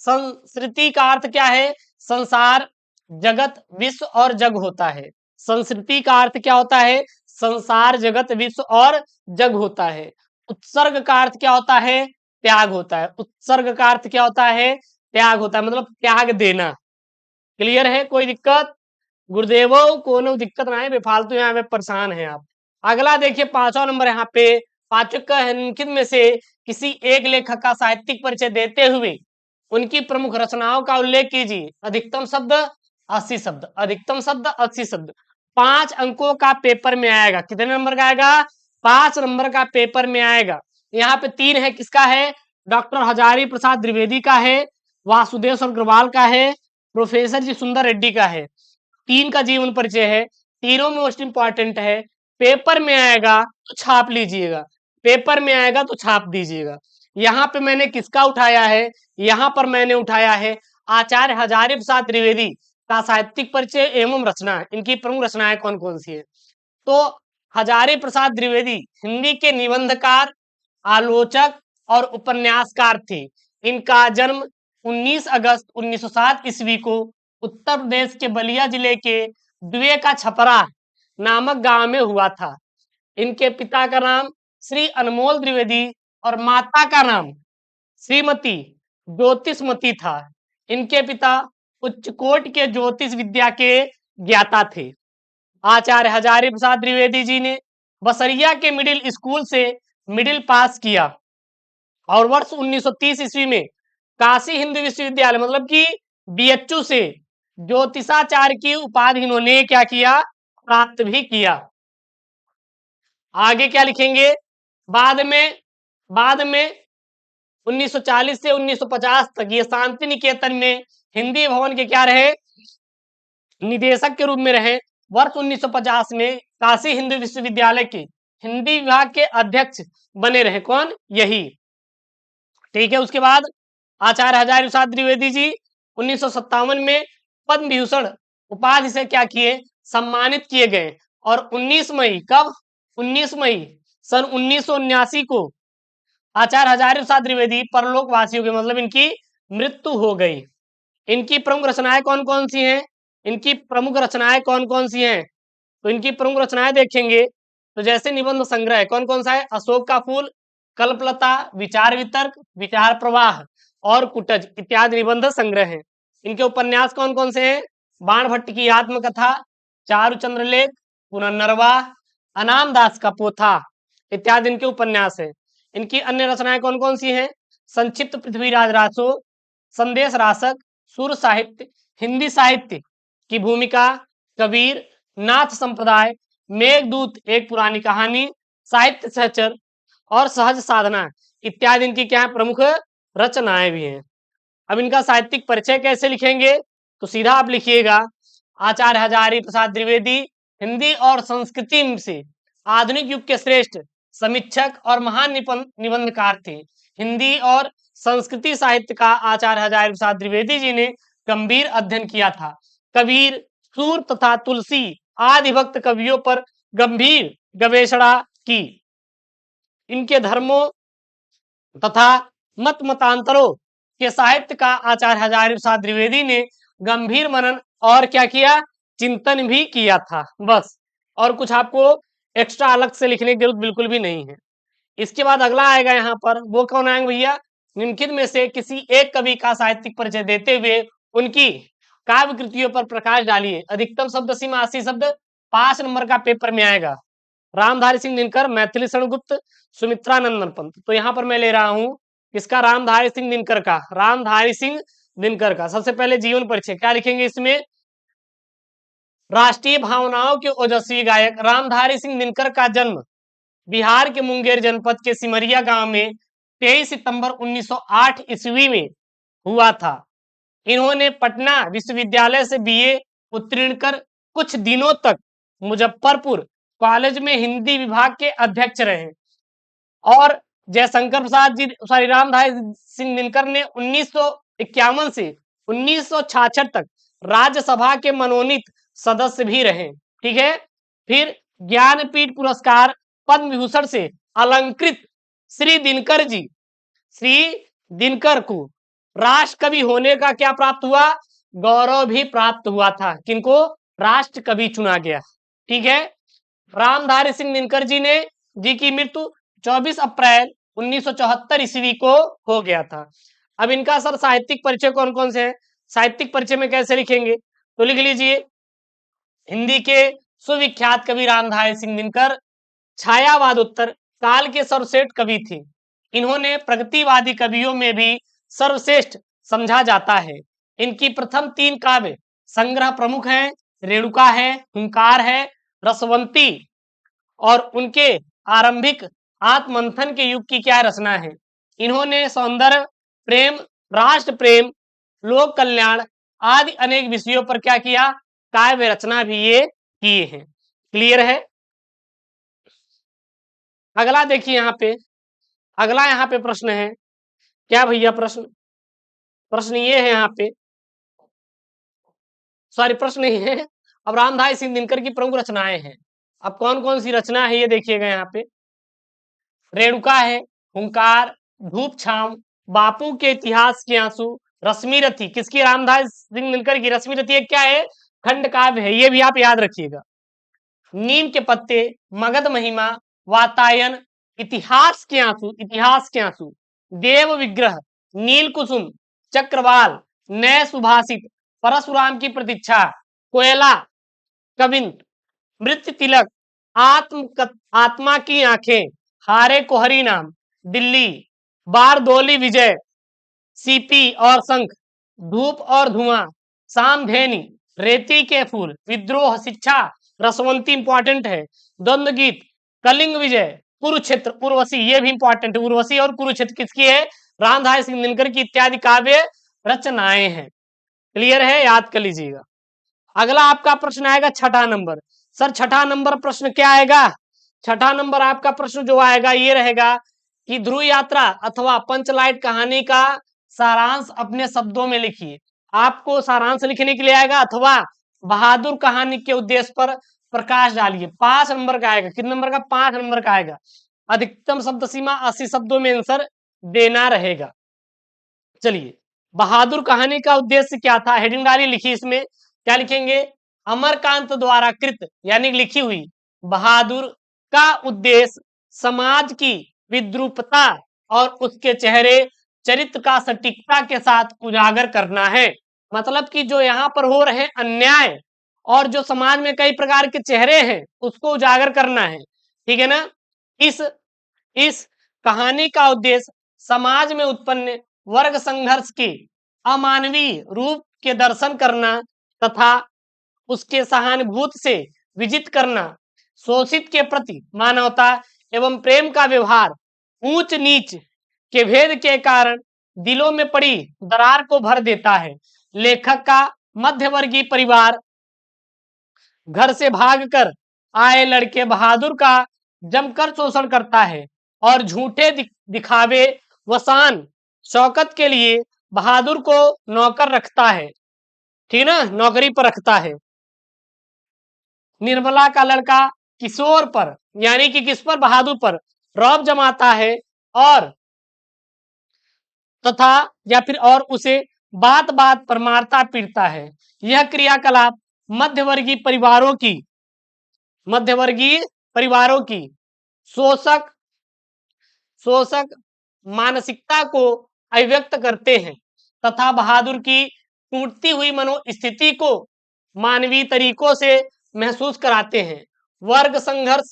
संस्कृति का अर्थ क्या है? संसार, जगत, विश्व और जग होता है। संस्कृति का अर्थ क्या होता है? संसार, जगत, विश्व और जग होता है। उत्सर्ग का अर्थ क्या होता है? त्याग होता है। उत्सर्ग का अर्थ क्या होता है? त्याग होता है, मतलब त्याग देना। क्लियर है? कोई दिक्कत? गुरुदेवो कोनो दिक्कत ना है, बेफालतू यहाँ पे परेशान है आप। अगला देखिए 5वां नंबर यहाँ पे। पाचक निम्नलिखित में से किसी एक लेखक का साहित्यिक परिचय देते हुए उनकी प्रमुख रचनाओं का उल्लेख कीजिए। अधिकतम शब्द 80 शब्द। अधिकतम शब्द 80 शब्द। 5 अंकों का पेपर में आएगा। कितने नंबर का आएगा? 5 नंबर का पेपर में आएगा। यहाँ पे 3 है, किसका है? डॉक्टर हजारी प्रसाद द्विवेदी का है, वासुदेव अग्रवाल का है, प्रोफेसर जी सुंदर रेड्डी का है। 3 का जीवन परिचय है। तीनों मोस्ट इंपॉर्टेंट है। पेपर में आएगा तो छाप लीजिएगा। पेपर में आएगा तो छाप दीजिएगा। यहाँ पे मैंने किसका उठाया है? यहाँ पर मैंने उठाया है आचार्य हजारी प्रसाद द्विवेदी का साहित्यिक परिचय एवं रचना। इनकी प्रमुख रचनाएं कौन कौन सी है? तो हजारी प्रसाद द्विवेदी हिंदी के निबंधकार, आलोचक और उपन्यासकार थे। इनका जन्म 19 अगस्त 1907 ईस्वी को उत्तर प्रदेश के बलिया जिले के दुए का छपरा नामक गांव में हुआ था। इनके पिता का नाम श्री अनमोल द्विवेदी और माता का नाम श्रीमती ज्योतिषमती था। इनके पिता उच्चकोट के ज्योतिष विद्या के ज्ञाता थे। आचार्य हजारी प्रसाद द्विवेदी जी ने बसरिया के मिडिल स्कूल से मिडिल पास किया और वर्ष 1930 ईस्वी में काशी हिंदू विश्वविद्यालय मतलब कि बीएचयू से ज्योतिषाचार्य की उपाधि इन्होंने क्या किया? प्राप्त भी किया। आगे क्या लिखेंगे? बाद में 1940 से 1950 तक ये शांति निकेतन में हिंदी भवन के क्या रहे? निदेशक के रूप में रहे। वर्ष 1950 में काशी हिंदू विश्वविद्यालय के हिंदी विभाग के अध्यक्ष बने रहे। कौन? यही। ठीक है। उसके बाद आचार्य हजारी प्रसाद द्विवेदी जी 1957 में पद्म विभूषण उपाधि से क्या किए? सम्मानित किए गए। और 19 मई कब? 19 मई सन 1979 को आचार्य हजारी प्रसाद द्विवेदी परलोकवासियों के मतलब इनकी मृत्यु हो गई। इनकी प्रमुख रचनाएं कौन कौन सी हैं? इनकी प्रमुख रचनाएं कौन कौन सी हैं? तो इनकी प्रमुख रचनाएं देखेंगे तो जैसे निबंध संग्रह कौन कौन सा है? अशोक का फूल, कल्पलता, विचार वितर्क, विचार प्रवाह और कुटज इत्यादि निबंध संग्रह है। इनके उपन्यास कौन कौन से हैं? बाण भट्ट की आत्मकथा, चारुचंद्र लेख, पुनर्नरवा, अनाम दास का पोथा इत्यादि इनके उपन्यास है। इनकी अन्य रचनाएं कौन कौन सी हैं? संक्षिप्त पृथ्वीराज रासो, संदेश रासक, सुर साहित्य, हिंदी साहित्य की भूमिका, कबीर, नाथ संप्रदाय, मेघदूत एक पुरानी कहानी, साहित्य सहचर और सहज साधना इत्यादि इनकी क्या है? प्रमुख रचनाएं भी हैं। अब इनका साहित्यिक परिचय कैसे लिखेंगे? तो सीधा आप लिखिएगा आचार्य हजारी प्रसाद द्विवेदी हिंदी और संस्कृति से आधुनिक युग के श्रेष्ठ समीक्षक और महान निबंधकार थे। हिंदी और संस्कृति साहित्य का आचार्य हजारी प्रसाद द्विवेदी जी ने गंभीर अध्ययन किया था। कबीर, सूर तथा तुलसी आदि भक्त कवियों पर गंभीर गवेषणा की। इनके धर्मों तथा मत मतांतरों के साहित्य का आचार्य हजारी प्रसाद द्विवेदी ने गंभीर मनन और क्या किया? चिंतन भी किया था। बस और कुछ आपको एक्स्ट्रा अलग से लिखने की जरूरत बिल्कुल भी नहीं है। इसके बाद अगला आएगा यहाँ पर, वो कौन आएंगे भैया? निम्नलिखित में से किसी एक कवि का साहित्यिक परिचय देते हुए उनकी काव्य कृतियों पर प्रकाश डालिए। अधिकतम शब्द सीमा 80 शब्द। 5 नंबर का पेपर में आएगा। रामधारी सिंह दिनकर, मैथिली शरण गुप्त, सुमित्रा नंदन पंत। तो यहाँ पर मैं ले रहा हूं किसका? रामधारी सिंह दिनकर का। रामधारी सिंह दिनकर का सबसे पहले जीवन परिचय क्या लिखेंगे इसमें? राष्ट्रीय भावनाओं के ओजस्वी गायक रामधारी सिंह दिनकर का जन्म बिहार के मुंगेर जनपद के सिमरिया गांव में 23 सितंबर 1908 ईस्वी में हुआ था। इन्होंने पटना विश्वविद्यालय से बीए उत्तीर्ण कर कुछ दिनों तक मुजफ्फरपुर कॉलेज में हिंदी विभाग के अध्यक्ष रहे और जयशंकर प्रसाद जी सॉरी रामधारी सिंह दिनकर ने 1951 से 1966 तक राज्यसभा के मनोनीत सदस्य भी रहे। ठीक है। फिर ज्ञानपीठ पुरस्कार पद्म विभूषण से अलंकृत श्री दिनकर को राष्ट्र कवि होने का क्या प्राप्त हुआ? गौरव भी प्राप्त हुआ था। किनको? राष्ट्र कवि चुना गया। ठीक है। रामधारी सिंह दिनकर जी की मृत्यु 24 अप्रैल 1974 ईस्वी को हो गया था। अब इनका सर साहित्यिक परिचय कौन कौन से है? साहित्यिक परिचय में कैसे लिखेंगे? तो लिख लीजिए, हिंदी के सुविख्यात कवि रामधारी सिंह दिनकर छायावाद उत्तर काल के सर्वश्रेष्ठ कवि थे। इन्होंने प्रगतिवादी कवियों में भी सर्वश्रेष्ठ समझा जाता है। इनकी प्रथम 3 काव्य संग्रह प्रमुख हैं, रेणुका है, हुंकार है, रसवंती, और उनके आरंभिक आत्ममंथन के युग की क्या रचना है? इन्होंने सौंदर्य प्रेम, राष्ट्र प्रेम, लोक कल्याण आदि अनेक विषयों पर क्या किया? काव्य रचना भी ये किए हैं। क्लियर है? अगला देखिए, अगला यहाँ पे प्रश्न है। क्या भैया? प्रश्न ये है यहाँ पे, सॉरी प्रश्न नहीं है। अब रामधारी सिंह दिनकर की प्रमुख रचनाएं हैं। अब कौन कौन सी रचना है ये देखिएगा। यहाँ पे रेणुका है, हुंकार, धूप छांव, बापू के इतिहास के आंसू, रश्मि रथी। किसकी? रामधारी सिंह दिनकर की। रश्मि रथी एक क्या है? खंड काव्य है, ये भी आप याद रखिएगा। नीम के पत्ते, मगध महिमा, वातायन, इतिहास के आंसू, देव विग्रह, नील कुसुम, चक्रवाल, नए सुभाषित, परशुराम की प्रतीक्षा, कोयला, कविंत, मृत्यु तिलक, आत्मा की आंखें, हारे को हरि नाम, दिल्ली, बारदोली विजय, सीपी और शंख, धूप और धुआं, सामधेनी, रेती के फूल, विद्रोह, शिक्षा, रसवंती इंपॉर्टेंट है, द्वंद्व गीत, कलिंग विजय, कुरुक्षेत्र, उर्वशी, ये भी इंपॉर्टेंट है। उर्वशी और कुरुक्षेत्र किसकी है? रामधारी सिंह दिनकर की इत्यादि काव्य रचनाएं हैं। क्लियर है? याद कर लीजिएगा। अगला आपका प्रश्न आएगा 6ठा नंबर। सर 6ठा नंबर प्रश्न क्या आएगा? 6ठा नंबर आपका प्रश्न जो आएगा ये रहेगा कि ध्रुव यात्रा अथवा पंचलाइट कहानी का सारांश अपने शब्दों में लिखिए। आपको सारांश लिखने के लिए आएगा, अथवा बहादुर कहानी के उद्देश्य पर प्रकाश डालिए। 5 नंबर का आएगा। कितने नंबर का? 5 नंबर का आएगा। अधिकतम शब्द सीमा 80 शब्दों में आंसर देना रहेगा। चलिए, बहादुर कहानी का उद्देश्य क्या था? हेडिंग डाली, लिखी। इसमें क्या लिखेंगे? अमरकांत द्वारा कृत यानी लिखी हुई बहादुर का उद्देश्य समाज की विद्रूपता और उसके चेहरे चरित्र का सटीकता के साथ उजागर करना है। मतलब कि जो यहाँ पर हो रहे अन्याय और जो समाज में कई प्रकार के चेहरे हैं उसको उजागर करना है। ठीक है ना? इस कहानी का उद्देश्य समाज में उत्पन्न वर्ग संघर्ष के अमानवीय रूप के दर्शन करना तथा उसके सहानुभूति से विजित करना, शोषित के प्रति मानवता एवं प्रेम का व्यवहार ऊंच नीच के भेद के कारण दिलों में पड़ी दरार को भर देता है। लेखक का मध्यवर्गीय परिवार घर से भागकर आए लड़के बहादुर का जमकर शोषण करता है और झूठे दिखावे व शान शौकत के लिए बहादुर को नौकर रखता है। ठीक ना? नौकरी पर रखता है। निर्मला का लड़का किशोर पर यानी कि किस पर? बहादुर पर रौब जमाता है और तथा या फिर और उसे बात बात पर मारता पीटता है। यह क्रियाकलाप मध्यवर्गीय परिवारों की शोषक मानसिकता को अभिव्यक्त करते हैं तथा बहादुर की टूटती हुई मनोस्थिति को मानवीय तरीकों से महसूस कराते हैं। वर्ग संघर्ष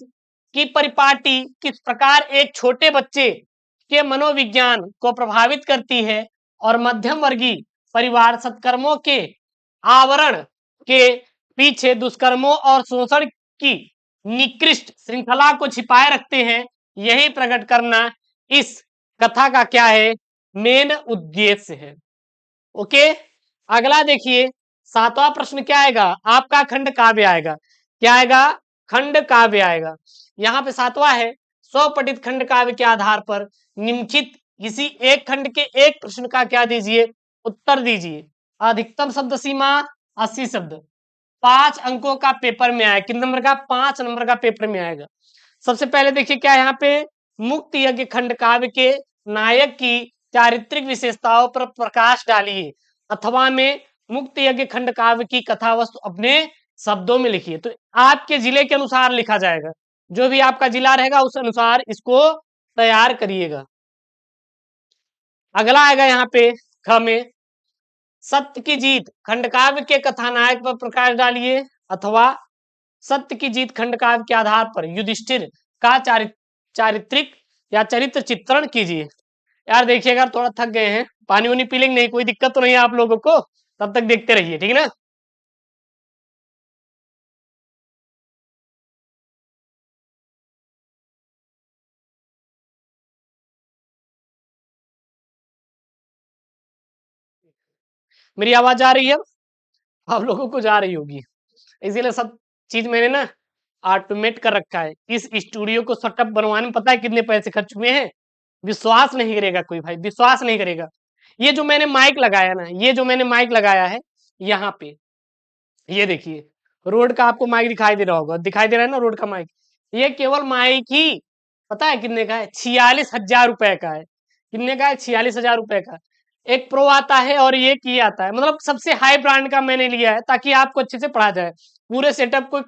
की परिपाटी किस प्रकार एक छोटे बच्चे के मनोविज्ञान को प्रभावित करती है और मध्यम वर्गीय परिवार सत्कर्मों के आवरण के पीछे दुष्कर्मों और शोषण की निकृष्ट श्रृंखला को छिपाए रखते हैं, यही प्रकट करना इस कथा का क्या है? मेन उद्देश्य है। ओके, अगला देखिए 7वां प्रश्न क्या आएगा? आपका खंड काव्य आएगा। क्या आएगा? खंड काव्य आएगा। यहाँ पे 7वां है, 100 पठित खंड काव्य के आधार पर निम्नलिखित किसी एक खंड के एक प्रश्न का क्या दीजिए, उत्तर दीजिए। अधिकतम शब्द सीमा 80 शब्द, 5 अंकों का पेपर में आया। कितने नंबर का? 5 नंबर का पेपर में आएगा। सबसे पहले देखिए क्या है यहाँ पे, मुक्त यज्ञ खंड काव्य के नायक की चारित्रिक विशेषताओं पर प्रकाश डालिए अथवा में मुक्त यज्ञ खंड काव्य की कथा वस्तु अपने शब्दों में लिखिए। तो आपके जिले के अनुसार लिखा जाएगा, जो भी आपका जिला रहेगा उस अनुसार इसको तैयार करिएगा। अगला आएगा यहाँ पे ख में, सत्य की जीत खंड काव्य के कथानायक पर प्रकाश डालिए अथवा सत्य की जीत खंड काव्य के आधार पर युधिष्ठिर का चारित्रिक या चरित्र चित्रण कीजिए। यार देखिएगा थोड़ा थक गए हैं, पानी वानी पी लेंगे, नहीं कोई दिक्कत तो नहीं है आप लोगों को, तब तक देखते रहिए, ठीक है ना। मेरी आवाज आ रही है? आप लोगों को जा रही होगी, इसीलिए सब चीज मैंने ना ऑटोमेट कर रखा है। इस स्टूडियो को सेटअप बनवाने में पता है कितने पैसे खर्च हुए हैं? विश्वास नहीं करेगा कोई भाई, विश्वास नहीं करेगा। ये जो मैंने माइक लगाया ना, ये जो मैंने माइक लगाया है यहाँ पे, ये देखिए रोड का आपको माइक दिखाई दे रहा होगा, दिखाई दे रहा है ना रोड का माइक। ये केवल माइक ही पता है कितने का है? 46,000 रुपए का है। कितने का है? 46,000 रुपए का। एक प्रो आता है और ये की आता है, मतलब सबसे हाई ब्रांड का मैंने लिया है ताकि आपको अच्छे से पढ़ा जाए। पूरे सेटअप को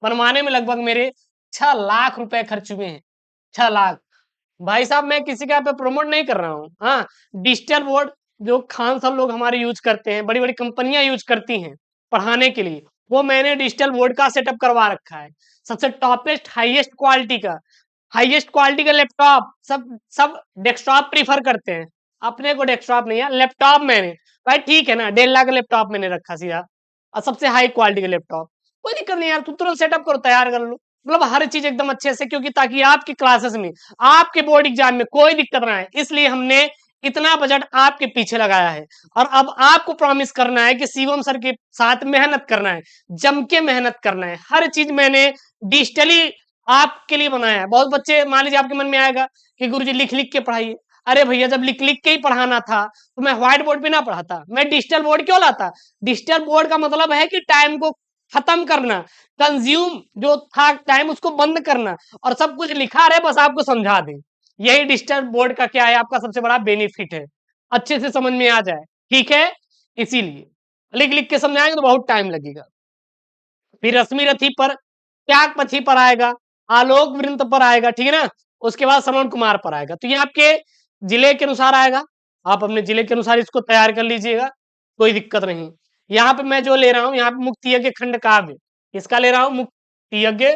बनवाने में लगभग मेरे 6 लाख रुपए खर्च हुए हैं। 6 लाख। भाई साहब मैं किसी का पे प्रमोट नहीं कर रहा हूँ। हाँ, डिजिटल बोर्ड जो खान सब लोग हमारे यूज करते हैं, बड़ी बड़ी कंपनियां यूज करती हैं पढ़ाने के लिए, वो मैंने डिजिटल बोर्ड का सेटअप करवा रखा है। सबसे टॉपेस्ट हाईएस्ट क्वालिटी का, हाईएस्ट क्वालिटी का लैपटॉप। सब सब डेस्कटॉप प्रीफर करते हैं, अपने को डेस्कटॉप नहीं है, लैपटॉप मैंने भाई ठीक है ना, 1.5 लाख का लैपटॉप मैंने रखा सीधा, और सबसे हाई क्वालिटी का लैपटॉप। कोई दिक्कत नहीं यार, तू तुरंत सेटअप करो, तैयार कर लो, मतलब हर चीज एकदम अच्छे से, क्योंकि ताकि आपकी क्लासेस में आपके बोर्ड एग्जाम में कोई दिक्कत ना आए, इसलिए हमने इतना बजट आपके पीछे लगाया है। और अब आपको प्रॉमिस करना है कि शिवम सर के साथ मेहनत करना है, जम के मेहनत करना है। हर चीज मैंने डिजिटली आपके लिए बनाया है। बहुत बच्चे मान लीजिए आपके मन में आएगा कि गुरुजी लिख लिख के पढ़ाइए। अरे भैया जब लिख लिख के ही पढ़ाना था तो मैं व्हाइट बोर्ड पे ना पढ़ाता, मैं डिजिटल बोर्ड क्यों लाता? डिजिटल बोर्ड का मतलब है कि टाइम को खत्म करना, कंज्यूम जो था टाइम उसको बंद करना, और सब कुछ लिखा रहे बस आपको समझा दें। यही डिजिटल बोर्ड का क्या है, आपका सबसे बड़ा बेनिफिट है, अच्छे से समझ में आ जाए, ठीक है। इसीलिए लिख लिख के समझाएंगे तो बहुत टाइम लगेगा। फिर रश्मि रथी पर, त्याग पथी पर आएगा, आलोक वृंत पर आएगा, ठीक है ना। उसके बाद श्रवण कुमार पर आएगा। तो ये आपके जिले के अनुसार आएगा, आप अपने जिले के अनुसार इसको तैयार कर लीजिएगा, कोई दिक्कत नहीं। यहाँ पे मैं जो ले रहा हूँ, यहाँ पे मुक्ति यज्ञ खंड काव्य, इसका ले रहा हूँ मुक्ति यज्ञ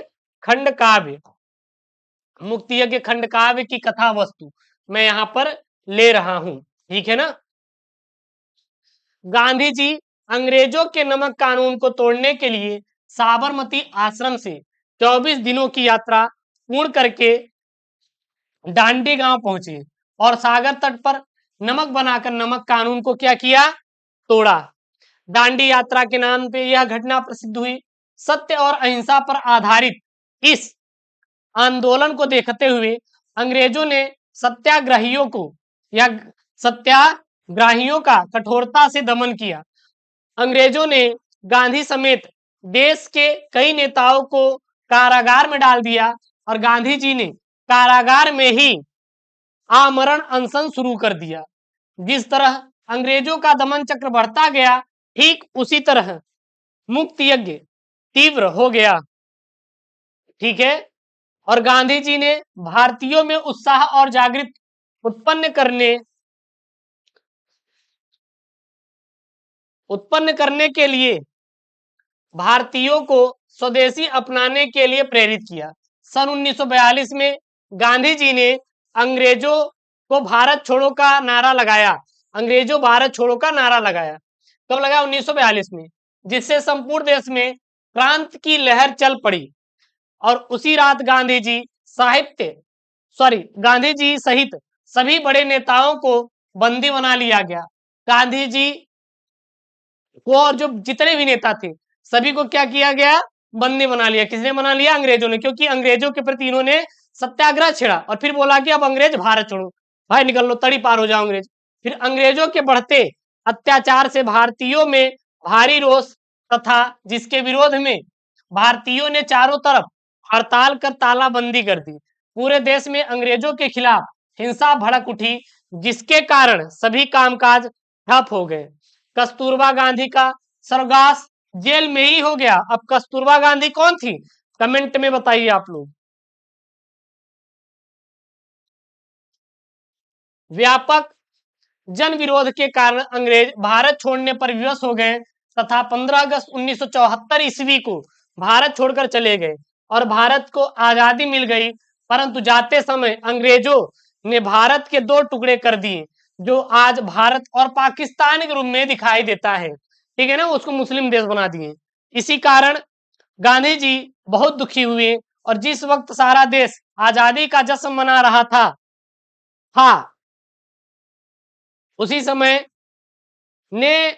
खंड काव्य, मुक्ति यज्ञ खंड काव्य की कथा वस्तु मैं यहाँ पर ले रहा हूं, ठीक है ना। गांधी जी अंग्रेजों के नमक कानून को तोड़ने के लिए साबरमती आश्रम से 24 दिनों की यात्रा पूर्ण करके डांडी गांव पहुंचे और सागर तट पर नमक बनाकर नमक कानून को क्या किया? तोड़ा। दांडी यात्रा के नाम पे यह घटना प्रसिद्ध हुई। सत्य और अहिंसा पर आधारित इस आंदोलन को देखते हुए अंग्रेजों ने सत्याग्रहियों को या सत्याग्रहियों का कठोरता से दमन किया। अंग्रेजों ने गांधी समेत देश के कई नेताओं को कारागार में डाल दिया और गांधी जी ने कारागार में ही आमरण अनशन शुरू कर दिया। जिस तरह अंग्रेजों का दमन चक्र बढ़ता गया, ठीक उसी तरह मुक्ति यज्ञ तीव्र हो गया, ठीक है। और गांधी जी ने भारतीयों में उत्साह और जागृति उत्पन्न करने के लिए भारतीयों को स्वदेशी अपनाने के लिए प्रेरित किया। सन 1942 में गांधी जी ने अंग्रेजों को भारत छोड़ो का नारा लगाया। अंग्रेजों भारत छोड़ो का नारा लगाया, कब लगा? 1942 में, जिससे संपूर्ण देश में क्रांति की लहर चल पड़ी। और उसी रात गांधी जी सहित सभी बड़े नेताओं को बंदी बना लिया गया। गांधी जी को और जो जितने भी नेता थे सभी को क्या किया गया? बंदी बना लिया। किसने बना लिया? अंग्रेजों ने, क्योंकि अंग्रेजों के प्रति इन्होंने सत्याग्रह छेड़ा और फिर बोला कि अब अंग्रेज भारत छोड़ो, भाई निकल लो, तड़ी पार हो जाओ अंग्रेज। फिर अंग्रेजों के बढ़ते अत्याचार से भारतीयों में भारी रोष तथा जिसके विरोध में भारतीयों ने चारों तरफ हड़ताल कर तालाबंदी कर दी। पूरे देश में अंग्रेजों के खिलाफ हिंसा भड़क उठी, जिसके कारण सभी कामकाज ठप हो गए। कस्तूरबा गांधी का स्वर्गवास जेल में ही हो गया। अब कस्तूरबा गांधी कौन थी, कमेंट में बताइए आप लोग। व्यापक जन विरोध के कारण अंग्रेज भारत छोड़ने पर विवश हो गए तथा 15 अगस्त 1974 ईस्वी को भारत छोड़कर चले गए और भारत को आजादी मिल गई। परंतु जाते समय अंग्रेजों ने भारत के दो टुकड़े कर दिए, जो आज भारत और पाकिस्तान के रूप में दिखाई देता है, ठीक है ना, उसको मुस्लिम देश बना दिए। इसी कारण गांधी जी बहुत दुखी हुए और जिस वक्त सारा देश आजादी का जश्न मना रहा था, हाँ, उसी समय ने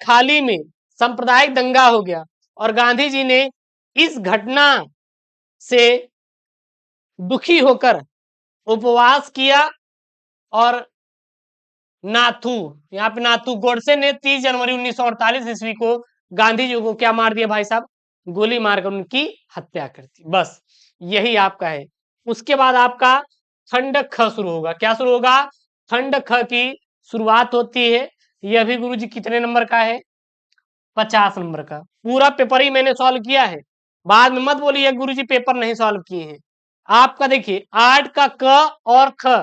खाली में सांप्रदायिक दंगा हो गया और गांधी जी ने इस घटना से दुखी होकर उपवास किया और नाथू, यहाँ पे नाथू गोडसे ने 30 जनवरी 1948 ईस्वी को गांधी जी को क्या मार दिया भाई साहब, गोली मारकर उनकी हत्या कर दी। बस यही आपका है। उसके बाद आपका खंड ख शुरू होगा। क्या शुरू होगा, खंड ख की शुरुआत होती है। यह भी गुरुजी कितने नंबर का है, 50 नंबर का। पूरा पेपर ही मैंने सॉल्व किया है, बाद में मत बोलिए गुरुजी पेपर नहीं सॉल्व किए हैं। आपका देखिए 8 का क और ख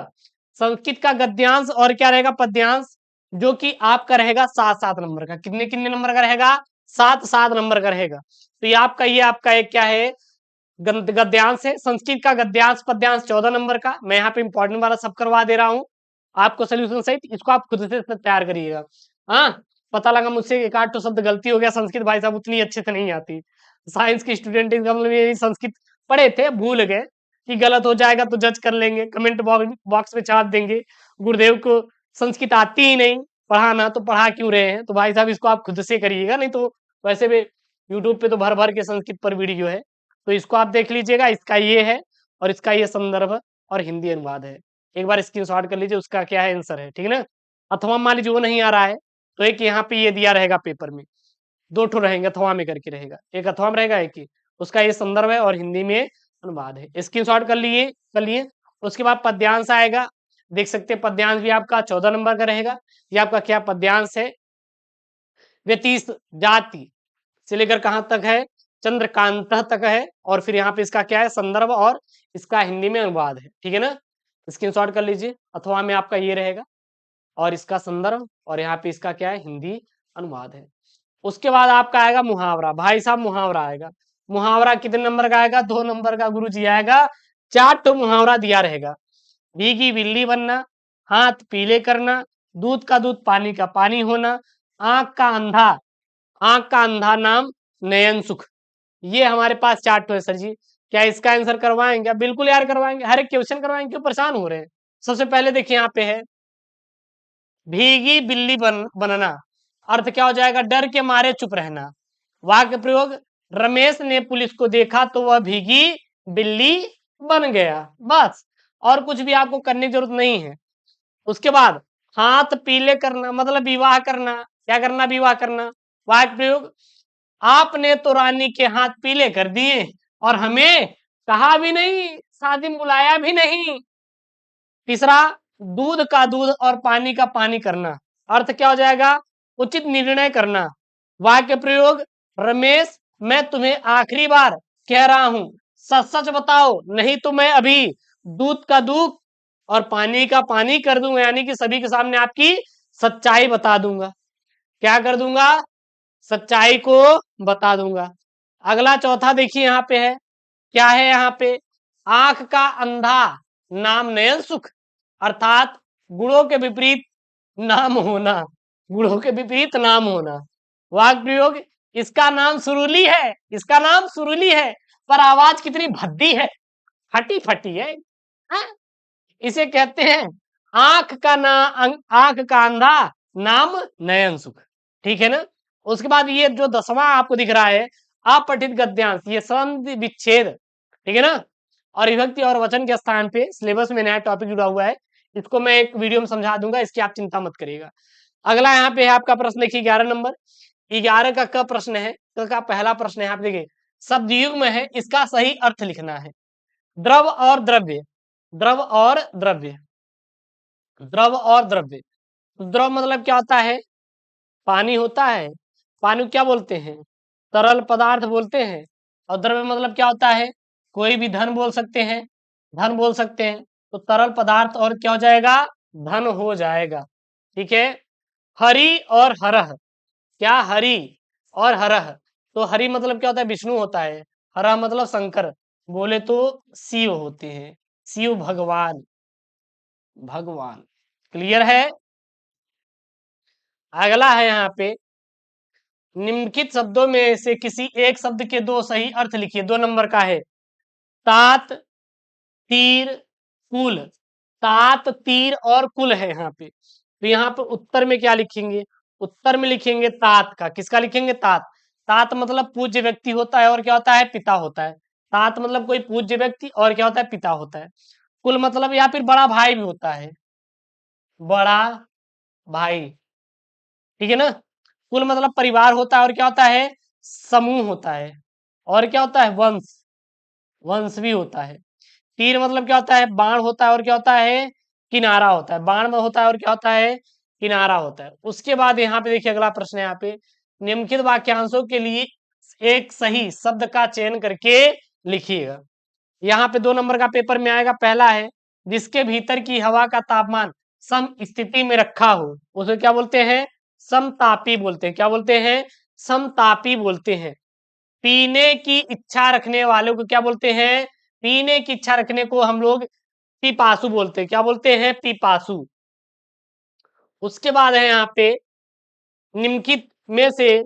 संस्कृत का गद्यांश और क्या रहेगा, पद्यांश, जो कि आपका रहेगा 7-7 नंबर का। कितने कितने नंबर का रहेगा, 7-7 नंबर का रहेगा। तो ये आपका एक क्या है, गद्यांश है। संस्कृत का गद्यांश पद्यांश 14 नंबर का। मैं यहाँ पे इंपॉर्टेंट वाला सब करवा दे रहा हूँ आपको सोल्यूशन सहित, इसको आप खुद से तैयार करिएगा। हाँ, पता लगा मुझसे एक आध तो शब्द गलती हो गया, संस्कृत भाई साहब उतनी अच्छे से नहीं आती। साइंस के स्टूडेंट ये संस्कृत पढ़े थे, भूल गए, कि गलत हो जाएगा तो जज कर लेंगे, कमेंट बॉक्स में छाप देंगे गुरुदेव को संस्कृत आती ही नहीं, पढ़ाना तो पढ़ा क्यों रहे हैं। तो भाई साहब इसको आप खुद से करिएगा, नहीं तो वैसे भी यूट्यूब पे तो भर भर के संस्कृत पर वीडियो है, तो इसको आप देख लीजिएगा। इसका ये है और इसका ये संदर्भ और हिंदी अनुवाद है, एक बार स्क्रीनशॉट कर लीजिए, उसका क्या है आंसर है, ठीक है ना। अथवा मान लीजिए वो नहीं आ रहा है तो एक यहाँ पे ये दिया रहेगा पेपर में, दो ठो रहेंगे अथवा में करके रहेगा, एक अथवा में रहेगा एक ही, उसका ये संदर्भ है और हिंदी में अनुवाद है। स्क्रीनशॉट कर लिए। उसके बाद पद्यांश आएगा, देख सकते हैं पद्यांश भी आपका 14 नंबर का रहेगा। ये आपका क्या पद्यांश है, व्यतीत जाति से लेकर कहां तक है, चंद्रकांत तक है, और फिर यहाँ पे इसका क्या है, संदर्भ और इसका हिंदी में अनुवाद है, ठीक है ना। स्क्रीनशॉट कर लीजिए, अथवा में आपका ये रहेगा और इसका संदर्भ और यहाँ पे इसका क्या है, हिंदी अनुवाद है। उसके बाद आपका आएगा मुहावरा। भाई साहब मुहावरा आएगा, मुहावरा कितने नंबर का आएगा, 2 नंबर का गुरु जी आएगा। 4 तो मुहावरा दिया रहेगा, भीगी बिल्ली बनना, हाथ पीले करना, दूध का दूध पानी का पानी होना, आंख का अंधा, आंख का अंधा नाम नयन सुख। ये हमारे पास 4 तो है सर जी, क्या इसका आंसर करवाएंगे? बिल्कुल यार करवाएंगे, हर एक क्वेश्चन करवाएंगे, क्यों परेशान हो रहे हैं। सबसे पहले देखिए यहाँ पे है भीगी बिल्ली बनना, अर्थ क्या हो जाएगा, डर के मारे चुप रहना। वाक्य प्रयोग, रमेश ने पुलिस को देखा तो वह भीगी बिल्ली बन गया। बस, और कुछ भी आपको करने की जरूरत नहीं है। उसके बाद हाथ पीले करना मतलब विवाह करना, क्या करना, विवाह करना। वाक्य प्रयोग, आपने तो रानी के हाथ पीले कर दिए और हमें कहा भी नहीं, शादी में बुलाया भी नहीं। तीसरा, दूध का दूध और पानी का पानी करना, अर्थ क्या हो जाएगा, उचित निर्णय करना। वाक्य प्रयोग, रमेश मैं तुम्हें आखिरी बार कह रहा हूं, सच सच बताओ, नहीं तो मैं अभी दूध का दूध और पानी का पानी कर दूंगा, यानी कि सभी के सामने आपकी सच्चाई बता दूंगा। क्या कर दूंगा, सच्चाई को बता दूंगा। अगला चौथा देखिए यहाँ पे है, क्या है यहाँ पे, आंख का अंधा नाम नयन सुख, अर्थात गुणों के विपरीत नाम होना, गुणों के विपरीत नाम होना। वाक्य प्रयोग, इसका नाम सुरुली है, इसका नाम सुरुली है, पर आवाज कितनी भद्दी है, फटी फटी है, हाँ? इसे कहते हैं आंख का अंधा नाम नयन सुख, ठीक है ना। उसके बाद ये जो 10वां आपको दिख रहा है अपठित गद्यांश, ये संधि विच्छेद, ठीक है ना। और विभक्ति और वचन के स्थान पे सिलेबस में नया टॉपिक जुड़ा हुआ है, इसको मैं एक वीडियो में समझा दूंगा, इसकी आप चिंता मत करिएगा। अगला यहाँ पे है आपका प्रश्न, देखिए 11 नंबर, 11 का क प्रश्न है, क का पहला प्रश्न है, आप देखिए शब्द युग्म है, इसका सही अर्थ लिखना है। द्रव और द्रव्य, द्रव और द्रव्य, द्रव और द्रव्य। द्रव मतलब क्या होता है? पानी होता है, पानी को क्या बोलते हैं? तरल पदार्थ बोलते हैं। और द्रव्य मतलब क्या होता है? कोई भी धन बोल सकते हैं, धन बोल सकते हैं। तो तरल पदार्थ और क्या हो जाएगा? धन हो जाएगा। ठीक है। हरि और हरह, क्या हरि और हरह? तो हरि मतलब क्या होता है? विष्णु होता है। हरह मतलब शंकर, बोले तो शिव होते हैं, शिव भगवान, भगवान। क्लियर है? अगला है यहाँ पे, निम्नलिखित शब्दों में से किसी एक शब्द के दो सही अर्थ लिखिए। 2 नंबर का है, तात, तीर, कुल। तात, तीर और कुल है यहाँ पे। तो यहाँ पे उत्तर में क्या लिखेंगे? उत्तर में लिखेंगे तात का। किसका लिखेंगे? तात। तात मतलब पूज्य व्यक्ति होता है, और क्या होता है? पिता होता है। तात मतलब कोई पूज्य व्यक्ति, और क्या होता है? पिता होता है। कुल मतलब या फिर बड़ा भाई भी होता है, बड़ा भाई। ठीक है ना? कुल मतलब परिवार होता है, और क्या होता है? समूह होता है, और क्या होता है? वंश, वंश भी होता है। तीर मतलब क्या होता है? बाण होता है, और क्या होता है? किनारा होता है। बाण में होता है, और क्या होता है? किनारा होता है। उसके बाद यहाँ पे देखिए अगला प्रश्न है, यहाँ पे निम्नलिखित वाक्यांशों के लिए एक सही शब्द का चयन करके लिखिएगा। यहाँ पे 2 नंबर का पेपर में आएगा। पहला है, जिसके भीतर की हवा का तापमान सम स्थिति में रखा हो, उसे क्या बोलते हैं? समतापी बोलते हैं। क्या बोलते हैं? समतापी बोलते हैं। पीने की इच्छा रखने वालों को क्या बोलते हैं? पीने की इच्छा रखने को हम लोग पिपासु बोलते हैं। क्या बोलते हैं? पिपासु। उसके बाद है यहाँ पे, निम्नलिखित में से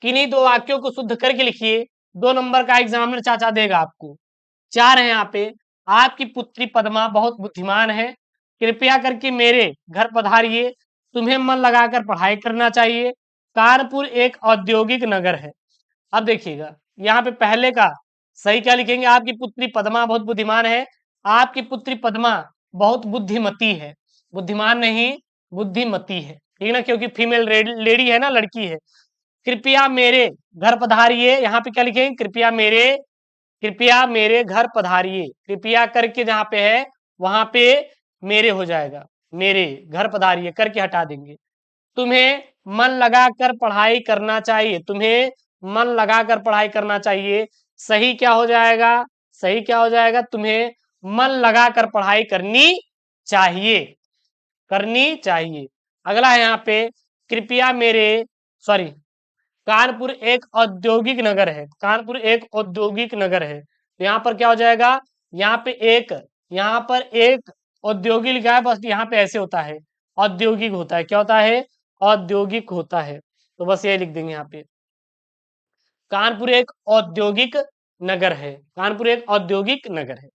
किन्हीं दो वाक्यों को शुद्ध करके लिखिए। 2 नंबर का एग्जामिनर चाचा देगा आपको। 4 है यहाँ पे, आपकी पुत्री पद्मा बहुत बुद्धिमान है, कृपया करके मेरे घर पधारिए, तुम्हें मन लगाकर पढ़ाई करना चाहिए। कानपुर एक औद्योगिक नगर है। अब देखिएगा यहाँ पे पहले का सही क्या लिखेंगे? आपकी पुत्री पद्मा बहुत बुद्धिमान है। आपकी पुत्री पद्मा बहुत बुद्धिमती है, बुद्धिमान नहीं, बुद्धिमती है। ठीक है ना? क्योंकि फीमेल लेडी है ना, लड़की है। कृपया मेरे घर पधारिए, यहाँ पे क्या लिखेंगे? कृपया मेरे, कृपया मेरे घर पधारिए। कृपया करके जहां पे है वहां पे मेरे हो जाएगा, मेरे घर पधारिए करके हटा देंगे। तुम्हें मन लगाकर पढ़ाई करना चाहिए, तुम्हें मन लगाकर पढ़ाई करना चाहिए। सही क्या हो जाएगा? सही क्या हो जाएगा? तुम्हें मन लगाकर पढ़ाई करनी चाहिए, करनी चाहिए। अगला है यहाँ पे, कृपया मेरे, सॉरी, कानपुर एक औद्योगिक नगर है। कानपुर एक औद्योगिक नगर है, तो यहाँ पर क्या हो जाएगा? यहाँ पे एक, यहाँ पर एक औद्योगिक लिखा है, बस यहाँ पे ऐसे होता है, औद्योगिक होता है। क्या होता है? औद्योगिक होता है। तो बस ये लिख देंगे यहाँ पे, कानपुर एक औद्योगिक नगर है। कानपुर एक औद्योगिक नगर है।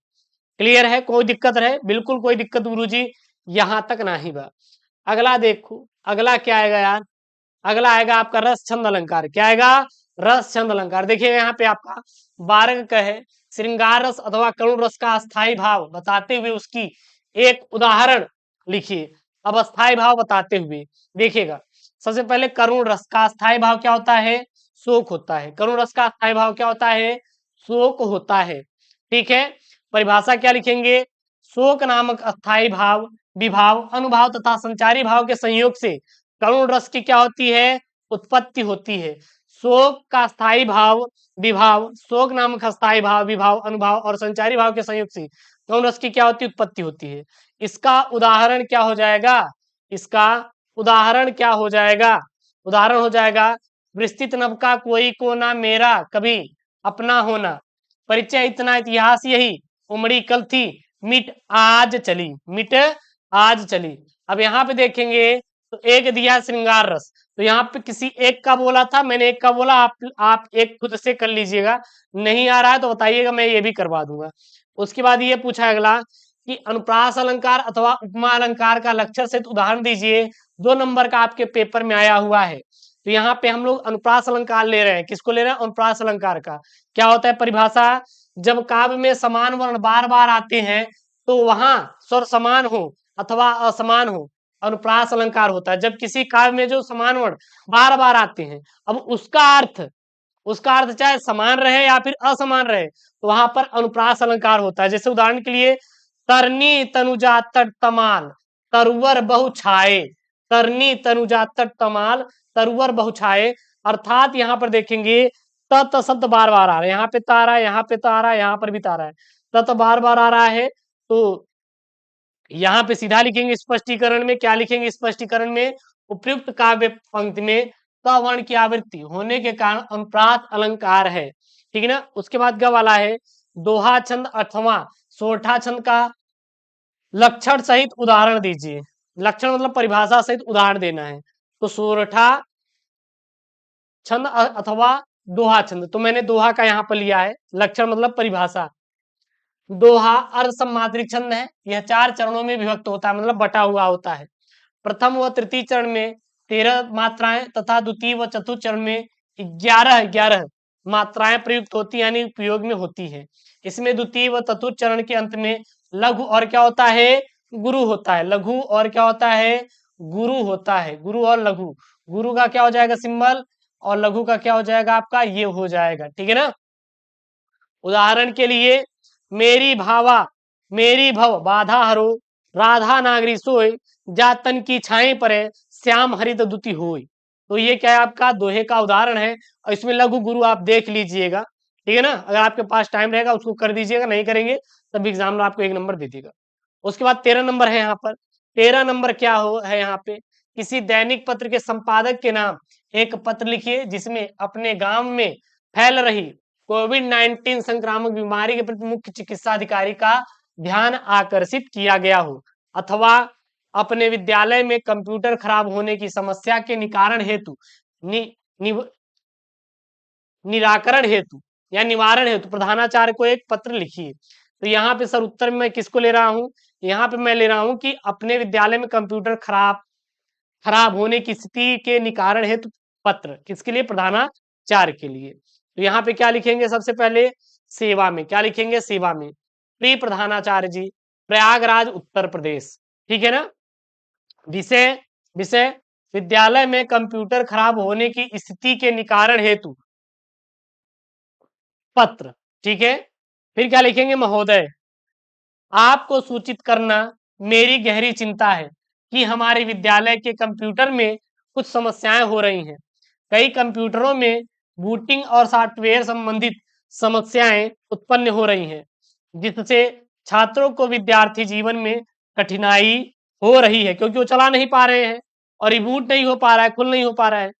क्लियर है? कोई दिक्कत है? बिल्कुल कोई दिक्कत गुरुजी, यहां तक ना ही बा। अगला देखो, अगला क्या आएगा यार? अगला आएगा आपका रस छंद अलंकार। क्या आएगा? रस छंद अलंकार। देखिएगा यहाँ पे आपका 12 का है, श्रृंगार रस अथवा करुण रस का अस्थाई भाव बताते हुए उसकी एक उदाहरण लिखिए। अब अस्थाई भाव बताते हुए देखिएगा, सबसे पहले करुण रस का अस्थाई भाव क्या होता है? शोक होता है। करुण रस का अस्थाई भाव क्या होता है? शोक होता है। ठीक है। परिभाषा क्या लिखेंगे? शोक नामक अस्थाई भाव, विभाव, अनुभाव तथा संचारी भाव के संयोग से करुण रस की क्या होती है? उत्पत्ति होती है। शोक का स्थायी भाव, विभाव, शोक नामक स्थायी भाव, विभाव, अनुभाव और संचारी भाव के संयोग से करुण रस की क्या होती है? उत्पत्ति होती है। इसका उदाहरण क्या हो जाएगा? इसका उदाहरण क्या हो जाएगा? उदाहरण हो जाएगा, विस्तृत नभ का कोई कोना मेरा कभी अपना होना, परिचय इतना इतिहास यही, उमड़ी कल थी मिट आज चली, मिट आज चली। अब यहाँ पे देखेंगे तो एक दिया श्रृंगार रस, तो यहाँ पे किसी एक का बोला था, मैंने एक का बोला, आप एक खुद से कर लीजिएगा। नहीं आ रहा है तो बताइएगा, मैं ये भी करवा दूंगा। उसके बाद ये पूछा अगला कि अनुप्रास अलंकार अथवा उपमा अलंकार का लक्षण से उदाहरण दीजिए। 2 नंबर का आपके पेपर में आया हुआ है। तो यहाँ पे हम लोग अनुप्रास अलंकार ले रहे हैं। किसको ले रहे हैं? अनुप्रास अलंकार का। क्या होता है परिभाषा? जब काव्य में समान वर्ण बार बार आते हैं तो वहां स्वर समान हो अथवा असमान हो, अनुप्रास अलंकार होता है। जब किसी काव्य में जो समान वर्ण बार बार आते हैं, अब उसका अर्थ चाहे समान रहे या फिर असमान रहे, तो वहां पर अनुप्रास अलंकार होता है। जैसे उदाहरण के लिए तरनी तनुजा तट तमाल तरुवर बहु छाए, तरनी तनुजा तट तमाल तरुवर बहु छाए, अर्थात यहाँ पर देखेंगे तत शब्द बार बार आ रहा है। यहाँ पे तारा, यहाँ पे तारा, यहाँ पर भी तारा है, तत बार बार आ रहा है। तो यहाँ पे सीधा लिखेंगे स्पष्टीकरण में, क्या लिखेंगे स्पष्टीकरण में? उपयुक्त काव्य पंक्ति में त वर्ण की आवृत्ति होने के कारण अनुप्रास अलंकार है। ठीक है ना। उसके बाद ग वाला है दोहा छंद अथवा सोरठा छंद का लक्षण सहित उदाहरण दीजिए। लक्षण मतलब परिभाषा सहित उदाहरण देना है। तो सोरठा छंद अथवा दोहा छंद, तो मैंने दोहा का यहाँ पर लिया है। लक्षण मतलब परिभाषा। दोहा अर्ध सम्मात्रिक छंद है। यह 4 चरणों में विभक्त होता है, मतलब बटा हुआ होता है। प्रथम व तृतीय चरण में 13 मात्राएं तथा द्वितीय व चतुर्थ चरण में 11 मात्राएं प्रयुक्त होती यानी उपयोग में होती है। इसमें द्वितीय व चतुर्थ चरण के अंत में लघु और क्या होता है? गुरु होता है। लघु और क्या होता है? गुरु होता है। गुरु और लघु, गुरु का क्या हो जाएगा? सिंबल, और लघु का क्या हो जाएगा? आपका ये हो जाएगा। ठीक है ना। उदाहरण के लिए मेरी भावा मेरी भव बाधा हरो राधा नागरी सोय जातन की छाई परे श्याम हरित दुति होय। तो ये क्या है? आपका दोहे का उदाहरण है और इसमें लघु गुरु आप देख लीजिएगा। ठीक है ना। अगर आपके पास टाइम रहेगा उसको कर दीजिएगा, नहीं करेंगे तब एग्जाम में आपको 1 नंबर दे देगा। उसके बाद 13 नंबर है यहाँ पर। 13 नंबर क्या हो है यहाँ पे? किसी दैनिक पत्र के संपादक के नाम एक पत्र लिखिए जिसमें अपने गांव में फैल रही कोविड-19 संक्रामक बीमारी के प्रति मुख्य चिकित्सा अधिकारी का ध्यान आकर्षित किया गया हो, अथवा अपने विद्यालय में कंप्यूटर खराब होने की समस्या के निकारण हेतु निराकरण हेतु या निवारण हेतु प्रधानाचार्य को एक पत्र लिखिए। तो यहाँ पे सर उत्तर में मैं किसको ले रहा हूँ? यहाँ पे मैं ले रहा हूँ कि अपने विद्यालय में कंप्यूटर खराब होने की स्थिति के निकारण हेतु पत्र। किसके लिए? प्रधानाचार्य के लिए। तो यहाँ पे क्या लिखेंगे? सबसे पहले सेवा में क्या लिखेंगे? सेवा में प्रिय प्रधानाचार्य जी, प्रयागराज उत्तर प्रदेश। ठीक है ना। विषय विषय विद्यालय में कंप्यूटर खराब होने की स्थिति के निकारण हेतु पत्र। ठीक है। फिर क्या लिखेंगे? महोदय, आपको सूचित करना मेरी गहरी चिंता है कि हमारे विद्यालय के कंप्यूटर में कुछ समस्याएं हो रही हैं। कई कंप्यूटरों में बूटिंग और सॉफ्टवेयर संबंधित समस्याएं उत्पन्न हो रही हैं, जिससे छात्रों को विद्यार्थी जीवन में कठिनाई हो रही है, क्योंकि वो चला नहीं पा रहे हैं और रिबूट नहीं हो पा रहा है, खुल नहीं हो पा रहा है।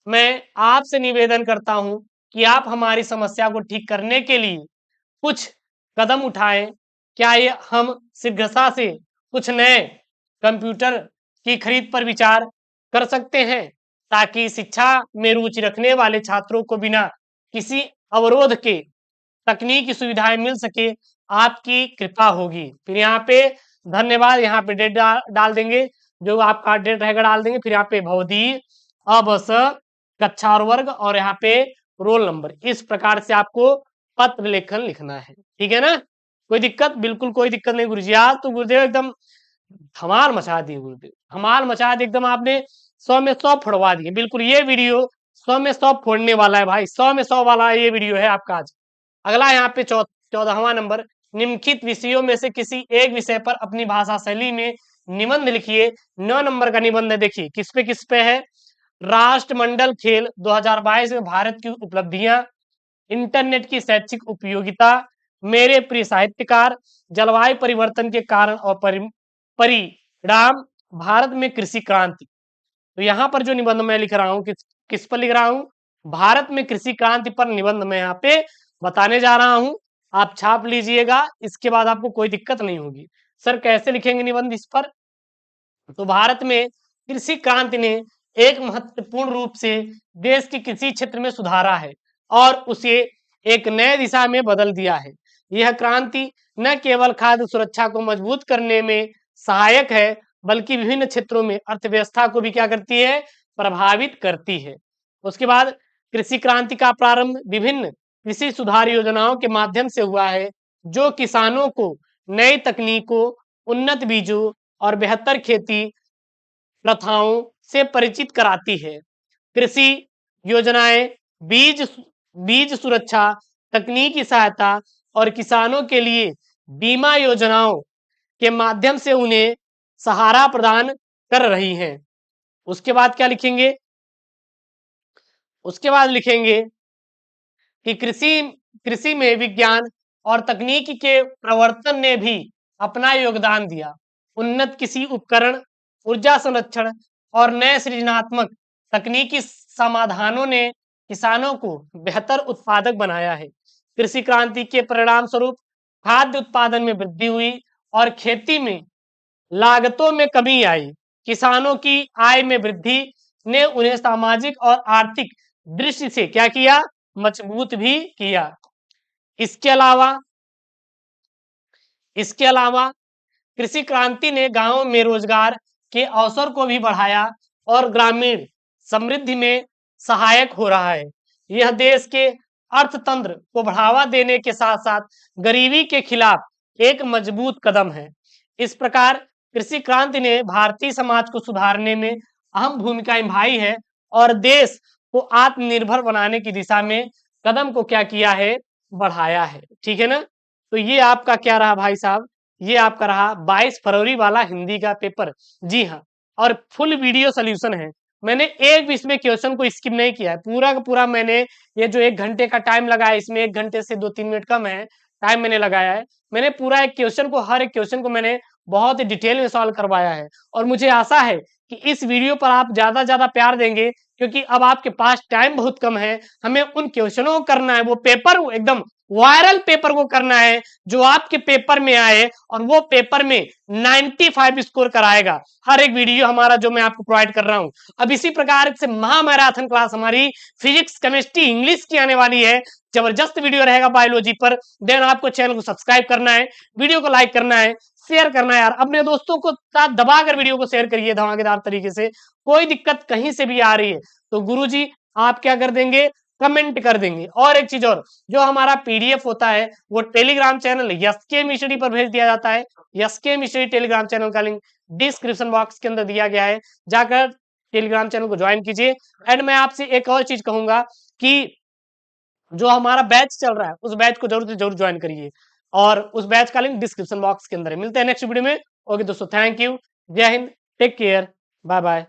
मैं आपसे निवेदन करता हूं कि आप हमारी समस्या को ठीक करने के लिए कुछ कदम उठाएं। क्या ये हम शीघ्रता से कुछ नए कंप्यूटर की खरीद पर विचार कर सकते हैं, ताकि शिक्षा में रुचि रखने वाले छात्रों को बिना किसी अवरोध के तकनीकी सुविधाएं मिल सके? आपकी कृपा होगी। फिर यहाँ पे धन्यवाद, यहाँ पे डेट डाल देंगे, जो आपका डेट रहेगा डाल देंगे। फिर यहाँ पे भवदी अबस कक्षा और वर्ग और यहाँ पे रोल नंबर। इस प्रकार से आपको पत्र लेखन लिखना है। ठीक है ना। कोई दिक्कत? बिल्कुल कोई दिक्कत नहीं गुरुजी। आज तो गुरुदेव एकदम धमाल मचा दिए, गुरुदेव धमाल मचा दिए एकदम। आपने 100 में 100 फोड़वा दिए। बिल्कुल ये वीडियो 100 में 100 फोड़ने वाला है भाई। 100 में 100 वाला ये वीडियो है आपका आज। अगला यहाँ पे 14वां नंबर, निम्नलिखित विषयों में से किसी एक विषय पर अपनी भाषा शैली में निबंध लिखिए। 9 नंबर का निबंध है। देखिए किस पे है? राष्ट्रमंडल खेल 2022 में भारत की उपलब्धियां, इंटरनेट की शैक्षिक उपयोगिता, मेरे प्रिय साहित्यकार, जलवायु परिवर्तन के कारण और परिणाम, भारत में कृषि क्रांति। तो यहाँ पर जो निबंध मैं लिख रहा हूँ किस पर लिख रहा हूँ? भारत में कृषि क्रांति पर निबंध मैं यहाँ पे बताने जा रहा हूँ। आप छाप लीजिएगा, इसके बाद आपको कोई दिक्कत नहीं होगी। सर कैसे लिखेंगे निबंध इस पर? तो भारत में कृषि क्रांति ने एक महत्वपूर्ण रूप से देश के कृषि क्षेत्र में सुधारा है और उसे एक नए दिशा में बदल दिया है। यह क्रांति न केवल खाद्य सुरक्षा को मजबूत करने में सहायक है, बल्कि विभिन्न क्षेत्रों में अर्थव्यवस्था को भी क्या करती है, प्रभावित करती है। उसके बाद कृषि क्रांति का प्रारंभ विभिन्न कृषि सुधार योजनाओं के माध्यम से हुआ है, जो किसानों को नई तकनीकों, उन्नत बीजों और बेहतर खेती प्रथाओं से परिचित कराती है। कृषि योजनाएं बीज बीज सुरक्षा, तकनीकी सहायता और किसानों के लिए बीमा योजनाओं के माध्यम से उन्हें सहारा प्रदान कर रही हैं। उसके बाद क्या लिखेंगे, उसके बाद लिखेंगे कि कृषि कृषि में विज्ञान और तकनीकी के प्रवर्तन ने भी अपना योगदान दिया। उन्नत कृषि उपकरण, ऊर्जा संरक्षण और नए सृजनात्मक तकनीकी समाधानों ने किसानों को बेहतर उत्पादक बनाया है। कृषि क्रांति के परिणाम स्वरूप खाद्य उत्पादन में वृद्धि हुई और खेती में लागतों में कमी आई। किसानों की आय में वृद्धि ने उन्हें सामाजिक और आर्थिक दृष्टि से क्या किया, मजबूत भी किया। इसके अलावा इसके अलावा कृषि क्रांति ने गांवों में रोजगार के अवसर को भी बढ़ाया और ग्रामीण समृद्धि में सहायक हो रहा है। यह देश के अर्थतंत्र को बढ़ावा देने के साथ साथ गरीबी के खिलाफ एक मजबूत कदम है। इस प्रकार कृषि क्रांति ने भारतीय समाज को सुधारने में अहम भूमिका निभाई है और देश को आत्मनिर्भर बनाने की दिशा में कदम को क्या किया है, बढ़ाया है। ठीक है ना। तो ये आपका क्या रहा भाई साहब, ये आपका रहा 22 फरवरी वाला हिंदी का पेपर। जी हाँ, और फुल वीडियो सोल्यूशन है। मैंने एक भी इसमें क्वेश्चन को स्किप नहीं किया है, पूरा का पूरा मैंने ये जो 1 घंटे का टाइम लगाया, इसमें 1 घंटे से 2-3 मिनट कम है टाइम मैंने लगाया है। मैंने पूरा एक क्वेश्चन को, हर एक क्वेश्चन को मैंने बहुत ही डिटेल में सॉल्व करवाया है और मुझे आशा है कि इस वीडियो पर आप ज्यादा ज्यादा प्यार देंगे, क्योंकि अब आपके पास टाइम बहुत कम है। हमें उन क्वेश्चनों को करना है, वो पेपर एकदम वायरल पेपर को करना है जो आपके पेपर में आए और वो पेपर में 95 स्कोर कराएगा। हर एक वीडियो हमारा जो मैं आपको प्रोवाइड कर रहा हूं। अब इसी प्रकार से महामैराथन क्लास हमारी फिजिक्स, केमिस्ट्री, इंग्लिश की आने वाली है। जबरदस्त वीडियो रहेगा बायोलॉजी पर। देन आपको चैनल को सब्सक्राइब करना है, वीडियो को लाइक करना है, शेयर करना है यार, अपने दोस्तों को साथ दबाकर वीडियो को शेयर करिए धमाकेदार तरीके से। कोई दिक्कत कहीं से भी आ रही है तो गुरुजी आप क्या कर देंगे, कमेंट कर देंगे। और एक चीज और, जो हमारा पीडीएफ होता है वो टेलीग्राम चैनल एसके मिस्टडी पर भेज दिया जाता है। एसके मिस्टडी टेलीग्राम चैनल का लिंक डिस्क्रिप्शन बॉक्स के अंदर दिया गया है, जाकर टेलीग्राम चैनल को ज्वाइन कीजिए। एंड मैं आपसे एक और चीज कहूंगा कि जो हमारा बैच चल रहा है उस बैच को जरूर से जरूर ज्वाइन करिए, और उस बैच का लिंक डिस्क्रिप्शन बॉक्स के अंदर है। मिलते हैं नेक्स्ट वीडियो में। ओके दोस्तों, thank you, Jai Hind, take care, bye bye.